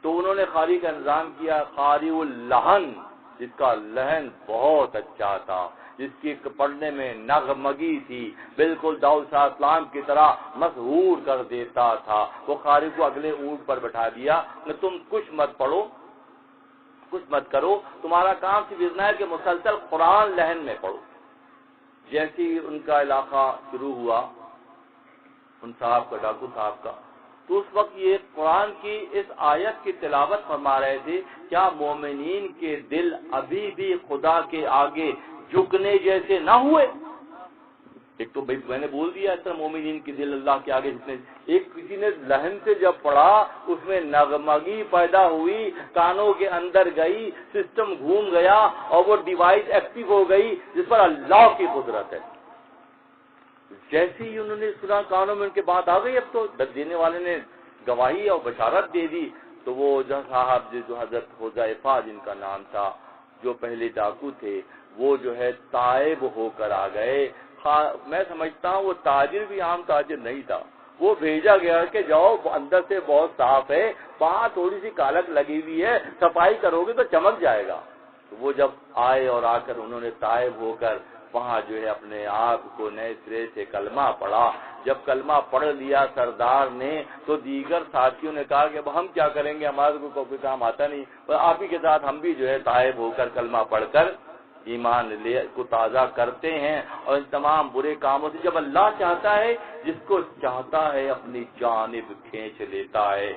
تو انہوں نے قاری کا انتظام کیا، قاری اللحن، جس کا لہن بہت اچھا تھا، جس کی پڑھنے میں نغمگی تھی، بالکل داؤد صاحب السلام کی طرح مسحور کر دیتا تھا. وہ قاری کو اگلے اونٹ پر بٹھا دیا کہ تم کچھ مت پڑھو، کچھ مت کرو، تمہارا کام صرف اتنا ہے کہ مسلسل قرآن لہن میں پڑھو. جیسے ہی ان کا علاقہ شروع ہوا، ان صاحب کا، ڈاکو صاحب کا، تو اس وقت یہ قرآن کی اس آیت کی تلاوت فرما رہے تھے، کیا مومنین کے دل ابھی بھی خدا کے آگے جھکنے جیسے نہ ہوئے؟ ایک تو بھائی میں نے بول دیا اس طرح مومنین کے دل اللہ کے آگے جھکنے. ایک کسی نے لہن سے جب پڑھا، اس میں نغمگی پیدا ہوئی، کانوں کے اندر گئی، سسٹم گھوم گیا اور وہ ڈیوائس ایکٹیو ہو گئی جس پر اللہ کی قدرت ہے. جیسے ہی انہوں نے سنا، کانوں میں ان کے بات آ گئی، اب تو دینے والے نے گواہی اور بشارت دے دی. تو وہ جو صاحب جو حضرت حذیفہ جن کا نام تھا، جو پہلے ڈاکو تھے، وہ جو ہے تائب ہو کر آ گئے. میں سمجھتا ہوں وہ تاجر بھی عام تاجر نہیں تھا، وہ بھیجا گیا کہ جاؤ، اندر سے بہت صاف ہے، وہاں تھوڑی سی کالک لگی ہوئی ہے، صفائی کرو گے تو چمک جائے گا. تو وہ جب آئے اور آ کر انہوں نے تائب ہو کر وہاں جو ہے اپنے آپ کو نئے سرے سے کلمہ پڑھا. جب کلمہ پڑھ لیا سردار نے، تو دیگر ساتھیوں نے کہا کہ اب ہم کیا کریں گے، ہمارے کو کوئی کام آتا نہیں، اور آپ ہی کے ساتھ ہم بھی جو ہے تائب ہو کر کلمہ پڑھ کر ایمان لے کو تازہ کرتے ہیں. اور ان تمام برے کاموں سے جب اللہ چاہتا ہے، جس کو چاہتا ہے اپنی جانب کھینچ لیتا ہے.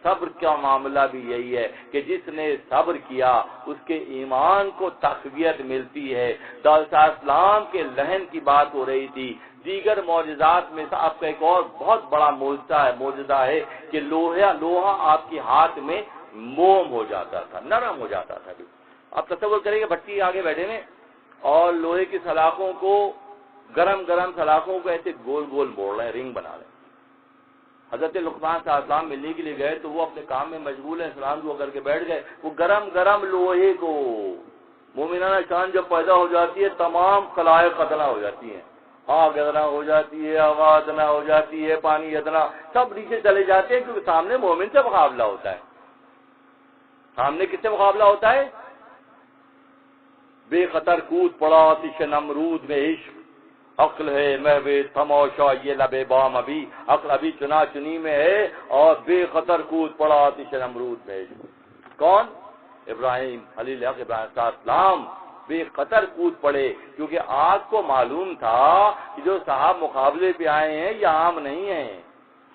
صبر کا معاملہ بھی یہی ہے کہ جس نے صبر کیا اس کے ایمان کو تقویت ملتی ہے. داؤد علیہ السلام کے لہن کی بات ہو رہی تھی. دیگر معجزات میں سے آپ کا ایک اور بہت بڑا معجزہ ہے کہ لوہا آپ کے ہاتھ میں موم ہو جاتا تھا، نرم ہو جاتا تھا. آپ تصور کریں کہ بھٹی آگے بیٹھے ہیں اور لوہے کی سلاخوں کو، گرم سلاخوں کو ایسے گول گول موڑ رہے ہیں، رنگ بنا رہے ہیں. حضرت لقمان صلی اللہ علیہ وسلم ملنے کے لیے گئے تو وہ اپنے کام میں مشغول ہیں، سلام دعا کر کے بیٹھ گئے. وہ گرم لوہے کو، مومنانہ شان جب پیدا ہو جاتی ہے تمام خلائق ادنا ہو جاتی ہیں، آگ ادنا ہو جاتی ہے، ہوا ادنا ہو جاتی ہے، پانی ادنا، سب نیچے چلے جاتے ہیں، کیونکہ سامنے مومن سے مقابلہ ہوتا ہے. سامنے کس سے مقابلہ ہوتا ہے؟ بے خطر کود پڑا آتش نمرود میں عشق، عقل ہے محو تماشا یہ لبے بام، ابھی عقل ابھی چنا چنی میں ہے، اور بے خطر کود پڑا آتش نمرود میں عشق. کون؟ ابراہیم خلیل حق ابراہیم السلام بے خطر کود پڑے، کیونکہ آگ کو معلوم تھا کہ جو صاحب مقابلے پہ آئے ہیں یہ عام نہیں ہیں،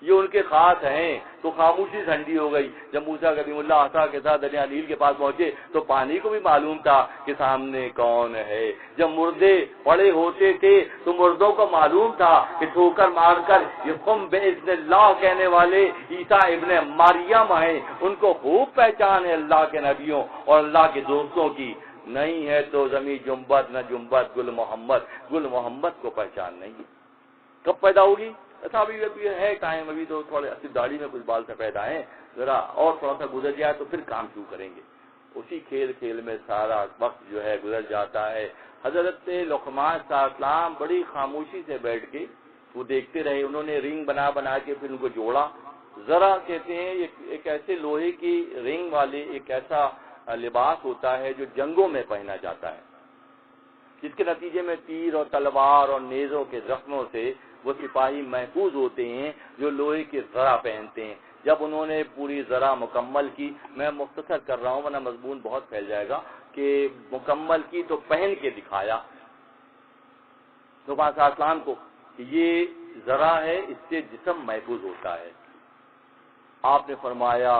یہ ان کے خاص ہیں. تو خاموشی ٹھنڈی ہو گئی. جب موسیٰ کلیم اللہ عصا کے ساتھ دریا نیل کے پاس پہنچے تو پانی کو بھی معلوم تھا کہ سامنے کون ہے. جب مردے پڑے ہوتے تھے تو مردوں کو معلوم تھا کہ ٹھوکر مار کر یہ قم باذن اللہ کہنے والے عیسیٰ ابن مریم ہیں. ان کو خوب پہچان ہے اللہ کے نبیوں اور اللہ کے دوستوں کی. نہیں ہے تو زمین جنبت نہ جنبت گل محمد کو پہچان نہیں. کب پیدا ہوگی؟ ابھی ہے ٹائم، ابھی تو تھوڑے اسی داڑھی میں کچھ بال سفید آئے ہیں، ذرا اور تھوڑا سا گزر جائے تو پھر کام شروع کریں گے. اسی کھیل میں سارا وقت جو ہے گزر جاتا ہے. حضرت لقمان صلی اللہ علیہ وسلم بڑی خاموشی سے بیٹھ کے وہ دیکھتے رہے. انہوں نے رنگ بنا کے پھر ان کو جوڑا. ذرا کہتے ہیں ایک ایسے لوہے کی رنگ والے ایک ایسا لباس ہوتا ہے جو جنگوں میں پہنا جاتا ہے، جس کے نتیجے میں تیر اور تلوار اور نیزوں کے زخموں سے وہ سپاہی محفوظ ہوتے ہیں جو لوہے کی ذرا پہنتے ہیں. جب انہوں نے پوری ذرا مکمل کی، میں مختصر کر رہا ہوں ورنہ مضمون بہت پھیل جائے گا، کہ مکمل کی تو پہن کے دکھایا لقمان صلی اللہ علیہ وسلم کو کہ یہ ذرا ہے، اس سے جسم محفوظ ہوتا ہے. آپ نے فرمایا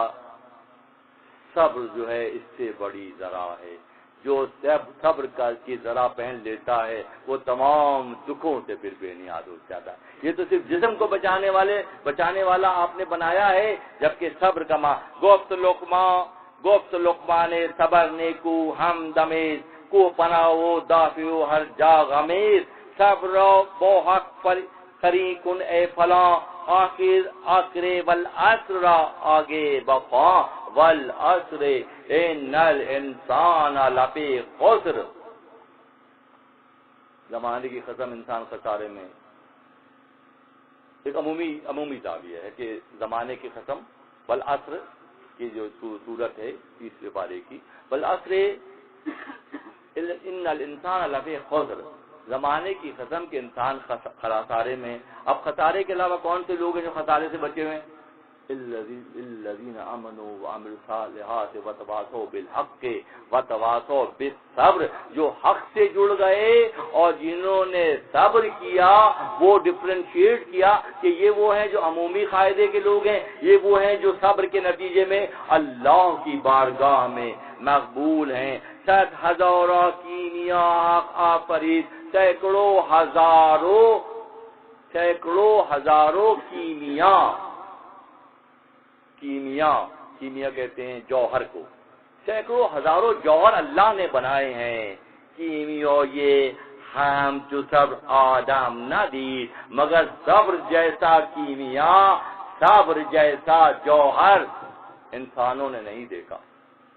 صبر جو ہے اس سے بڑی ذرا ہے. جو صبر کی ذرا پہن لیتا ہے وہ تمام دکھوں سے پھر بے نیاز ہو جاتا ہے. یہ تو صرف جسم کو بچانے والا آپ نے بنایا ہے، جبکہ صبر کا گفت لقمان صبر نیکو ہم دمیز کو پناہو دافعو ہر جا غمیز. صبر بو حق فریقن اے فلاں آخر والعصر آگے بفا والعصر ان الانسان لفی خسر، زمانے کی قسم انسان خسارے میں. ایک عمومی تعبیر ہے کہ زمانے کی قسم، والعصر کی جو صورت ہے 30ویں پارے کی، والعصر ان الانسان لفی خسر، زمانے کی قسم کے انسان خسارے میں. اب خسارے کے علاوہ کون سے لوگ ہیں جو خسارے سے بچے ہوئے ہیں؟ الذین آمنوا وعملوا الصالحات وتواصوا بالحق وتواصوا بالصبر، جو حق سے جڑ گئے اور جنہوں نے صبر کیا. وہ ڈفرینشیٹ کیا کہ یہ وہ ہیں جو عمومی قاعدے کے لوگ ہیں، یہ وہ ہیں جو صبر کے نتیجے میں اللہ کی بارگاہ میں مقبول ہیں. 100,000 کیمیاں آفرید، سینکڑوں ہزاروں کیمیا کہتے ہیں جوہر کو، سینکڑوں ہزاروں جوہر اللہ نے بنائے ہیں. کیمیو یہ ہم جو صبر آدم نہ دی، مگر صبر جیسا کیمیا، صبر جیسا جوہر انسانوں نے نہیں دیکھا.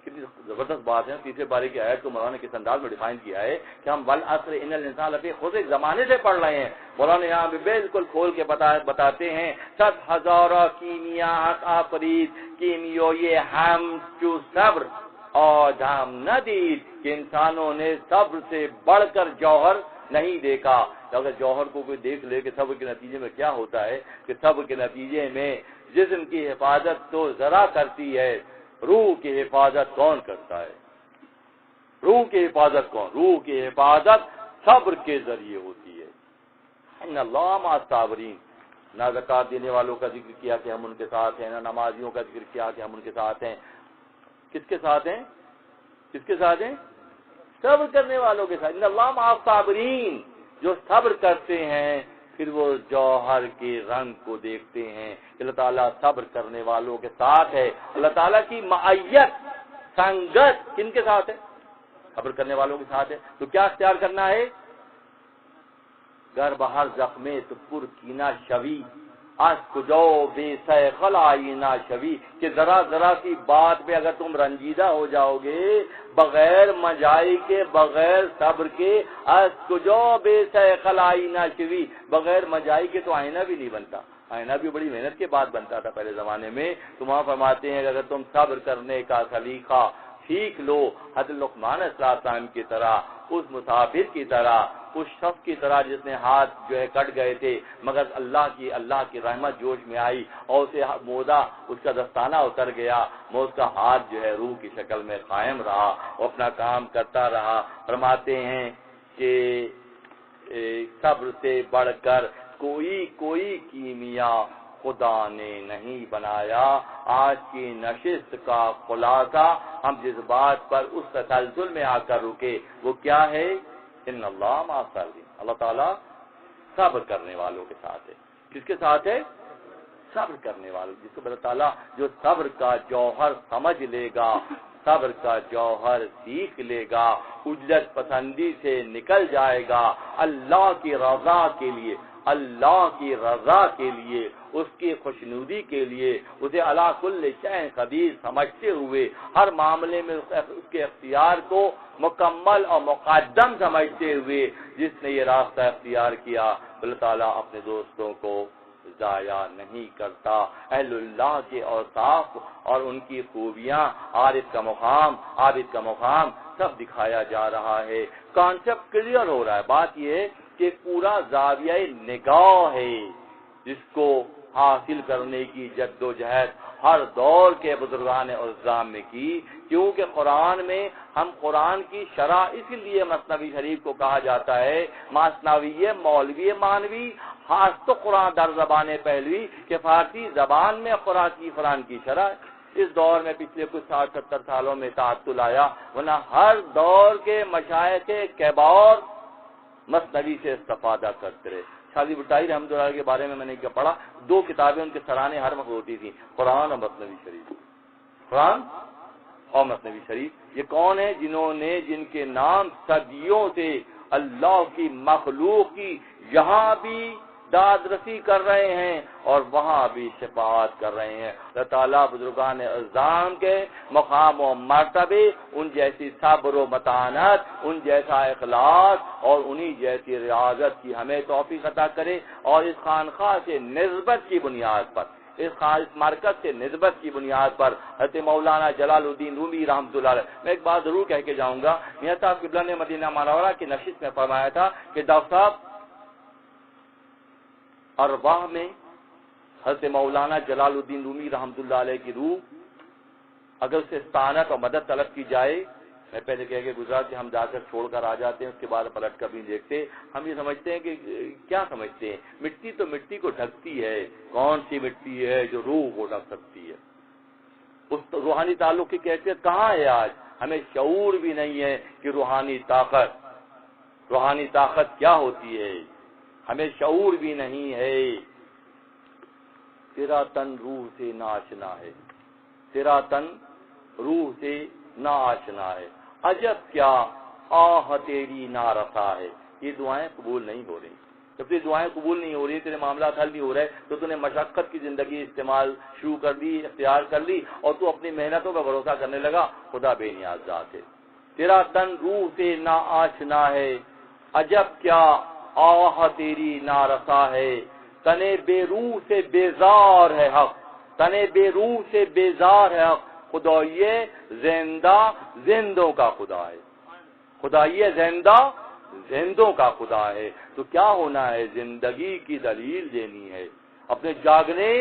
کتنی زبردست بات ہے. تیسرے پارے کی آیت کو مولانا نے کس انداز میں ڈیفائن کیا ہے کہ ہم والعصر ان الانسان لفی خسر ایک زمانے سے پڑھ رہے ہیں. مولانا یہاں بھی بالکل کھول کے بتاتے ہیں 100,000 کیمیا آفرید، کیمیو یہ ہم جو صبر آدم نہ دید، کہ انسانوں نے صبر سے بڑھ کر جوہر نہیں دیکھا. اگر جوہر کو کوئی دیکھ لے کہ صبر کے نتیجے میں کیا ہوتا ہے، کہ صبر کے نتیجے میں جسم کی حفاظت تو ذرا کرتی ہے، روح کی حفاظت کون کرتا ہے؟ روح کی حفاظت کون؟ روح کی حفاظت صبر کے ذریعے ہوتی ہے. ان اللہ مع الصابرین. نہ زکات دینے والوں کا ذکر کیا کہ ہم ان کے ساتھ ہیں، نہ نمازیوں کا ذکر کیا کہ ہم ان کے ساتھ ہیں. کس کے ساتھ ہیں؟ کس کے ساتھ ہیں؟ صبر کرنے والوں کے ساتھ. ان اللہ مع الصابرین، جو صبر کرتے ہیں پھر وہ جوہر کے رنگ کو دیکھتے ہیں. اللہ تعالیٰ صبر کرنے والوں کے ساتھ ہے. اللہ تعالیٰ کی معیت، سنگت کن کے ساتھ ہے؟ صبر کرنے والوں کے ساتھ ہے. تو کیا اختیار کرنا ہے؟ گر بہر زخمے تو پر کینا شوی، آج کجو بے سیخل آئینہ شوی، کہ ذرا سی بات پہ اگر تم رنجیدہ ہو جاؤ گے بغیر مجائی کے، بغیر صبر کے، آج کجو بے سیخل آئینہ شوی، بغیر مجائی کے تو آئینہ بھی نہیں بنتا. آئینہ بھی بڑی محنت کے بعد بنتا تھا پہلے زمانے میں. تو وہاں فرماتے ہیں کہ اگر تم صبر کرنے کا سلیقہ سیکھ لو، حضرت لقمان علیہ السلام کی طرح، اس مسافر کی طرح، اس شخص کی طرح جس نے ہاتھ جو ہے کٹ گئے تھے، مگر اللہ کی رحمت جوش میں آئی اور اسے مودا اس کا دستانہ اتر گیا، وہ اس کا ہاتھ جو ہے روح کی شکل میں قائم رہا اور اپنا کام کرتا رہا. فرماتے ہیں کہ صبر سے بڑھ کر کوئی کیمیا خدا نے نہیں بنایا. آج کی نشست کا خلاصہ ہم جس بات پر اس تسلسل میں آ کر رکے وہ کیا ہے؟ ان اللہ مع الصابرین. اللہ تعالیٰ صبر کرنے والوں کے ساتھ ہے. کس کے ساتھ ہے؟ صبر کرنے والوں. جس کو اللہ تعالیٰ جو صبر کا جوہر سمجھ لے گا، صبر کا جوہر سیکھ لے گا، اجلت پسندی سے نکل جائے گا، اللہ کی رضا کے لیے، اللہ کی رضا کے لیے، اس کی خوشنودی کے لیے، اسے علی کل شیء قدیر سمجھتے ہوئے، ہر معاملے میں اس کے اختیار کو مکمل اور مقدم سمجھتے ہوئے جس نے یہ راستہ اختیار کیا، اللہ تعالیٰ اپنے دوستوں کو ضائع نہیں کرتا. اہل اللہ کے اوصاف اور ان کی خوبیاں، عارف کا مقام، عابد کا مقام سب دکھایا جا رہا ہے. کانسیپٹ کلیئر ہو رہا ہے. بات یہ ہے کہ پورا زاویہ نگاہ ہے جس کو حاصل کرنے کی جد و جہد ہر دور کے بزرگان اعظام میں کی. کیونکہ قرآن میں ہم قرآن کی شرح اس لیے مثنوی شریف کو کہا جاتا ہے مثنوی مولوی مانوی، خاص تو قرآن در زبان پہلوی، کہ فارسی زبان میں قرآن کی شرح. اس دور میں پچھلے کچھ 60-70 سالوں میں تعطل آیا، ورنہ ہر دور کے مشائخ کبار مثنوی سے استفادہ کرتے رہے. شاذلی بھٹائی رحمۃ اللہ کے بارے میں نے کیا پڑھا، 2 کتابیں ان کے سرانے ہر وقت ہوتی تھیں، قرآن اور مثنوی شریف. قرآن اور مثنوی شریف. یہ کون ہیں؟ جن کے نام صدیوں سے اللہ کی مخلوق کی یہاں بھی داد رسی کر رہے ہیں اور وہاں بھی شفاعت کر رہے ہیں۔ اللہ تعالیٰ بزرگان اعظام کے مقام و مرتبے، ان جیسی صبر و متانت، ان جیسا اخلاص اور انہی جیسی ریاضت کی ہمیں توفیق عطا کرے، اور اس خانقاہ سے نسبت کی بنیاد پر، اس مرکز سے نسبت کی بنیاد پر حضرت مولانا جلال الدین رومی رحمۃ اللہ علیہ، میں ایک بات ضرور کہہ کے جاؤں گا، میاں صاحب قبلہ نے مدینہ منورہ کی نشست میں فرمایا تھا کہ ڈاکٹر صاحب ارواح میں حضرت مولانا جلال الدین رومی رحمۃ اللہ علیہ کی روح اگر اسے استعانت اور مدد طلب کی جائے، میں پہلے کہہ کے گزرا کہ ہم جا کر چھوڑ کر آ جاتے ہیں، اس کے بعد پلٹ کر بھی دیکھتے، ہم یہ سمجھتے ہیں کہ کیا سمجھتے ہیں، مٹی تو مٹی کو ڈھکتی ہے، کون سی مٹی ہے جو روح کو ڈھک سکتی ہے؟ اس روحانی تعلق کی کیفیت کہاں ہے آج؟ ہمیں شعور بھی نہیں ہے کہ روحانی طاقت کیا ہوتی ہے، ہمیں شعور بھی نہیں ہے۔ تیرا تن روح سے نہ آشنا ہے، تیرا تن روح سے نہ آشنا ہے، عجب کیا آہ تیری نارسا ہے۔ یہ دعائیں قبول نہیں ہو رہی، جب یہ دعائیں قبول نہیں ہو رہی، تیرے معاملات حل نہیں ہو رہے، تو تو نے مشقت کی زندگی استعمال شروع کر دی، اختیار کر لی، اور تو اپنی محنتوں پر بھروسہ کرنے لگا۔ خدا بے نیاز ذات ہے، تیرا تن روح سے نہ آشنا ہے، عجب کیا آہ تیری نارسا ہے، تنے بے روح سے بیزار ہے حق، تنے بے روح سے بیزار ہے حق، خدائیے زندہ زندوں کا خدا ہے، خدائیے زندہ زندوں کا خدا ہے۔ تو کیا ہونا ہے؟ زندگی کی دلیل دینی ہے، اپنے جاگنے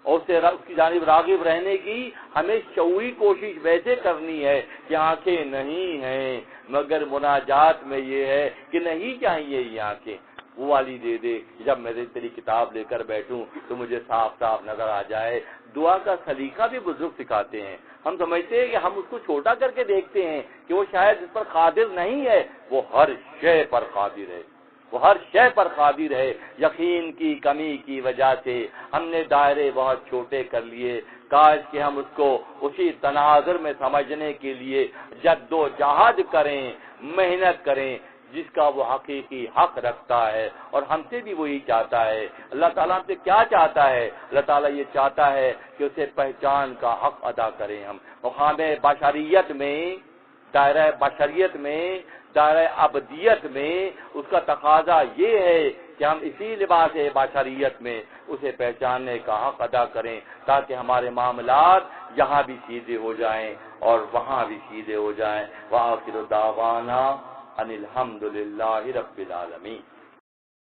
اور اس کی جانب راغب رہنے کی ہمیں شعوری کوشش ویسے کرنی ہے کہ آنکھیں نہیں ہیں، مگر مناجات میں یہ ہے کہ نہیں چاہیے یہ آنکھیں، وہ والی دے دے، جب میں تیری کتاب لے کر بیٹھوں تو مجھے صاف صاف نظر آ جائے۔ دعا کا سلیقہ بھی بزرگ سکھاتے ہیں، ہم سمجھتے ہیں کہ ہم اس کو چھوٹا کر کے دیکھتے ہیں کہ وہ شاید اس پر قادر نہیں ہے، وہ ہر شے پر قادر ہے، وہ ہر شے پر قادر ہے۔ یقین کی کمی کی وجہ سے ہم نے دائرے بہت چھوٹے کر لیے، کاش کہ ہم اس کو اسی تناظر میں سمجھنے کے لیے جد و جہد کریں، محنت کریں، جس کا وہ حقیقی حق رکھتا ہے، اور ہم سے بھی وہی چاہتا ہے۔ اللہ تعالیٰ ہم سے کیا چاہتا ہے؟ اللہ تعالیٰ یہ چاہتا ہے کہ اسے پہچان کا حق ادا کریں ہم، مقام بشریت میں، دائرہ بشریت میں، دائرہ ابدیت میں اس کا تقاضا یہ ہے کہ ہم اسی لباس بشریت میں اسے پہچاننے کا حق ادا کریں، تاکہ ہمارے معاملات یہاں بھی سیدھے ہو جائیں اور وہاں بھی سیدھے ہو جائیں۔ وآخر دعوانا ان الحمد للہ رب العالمین۔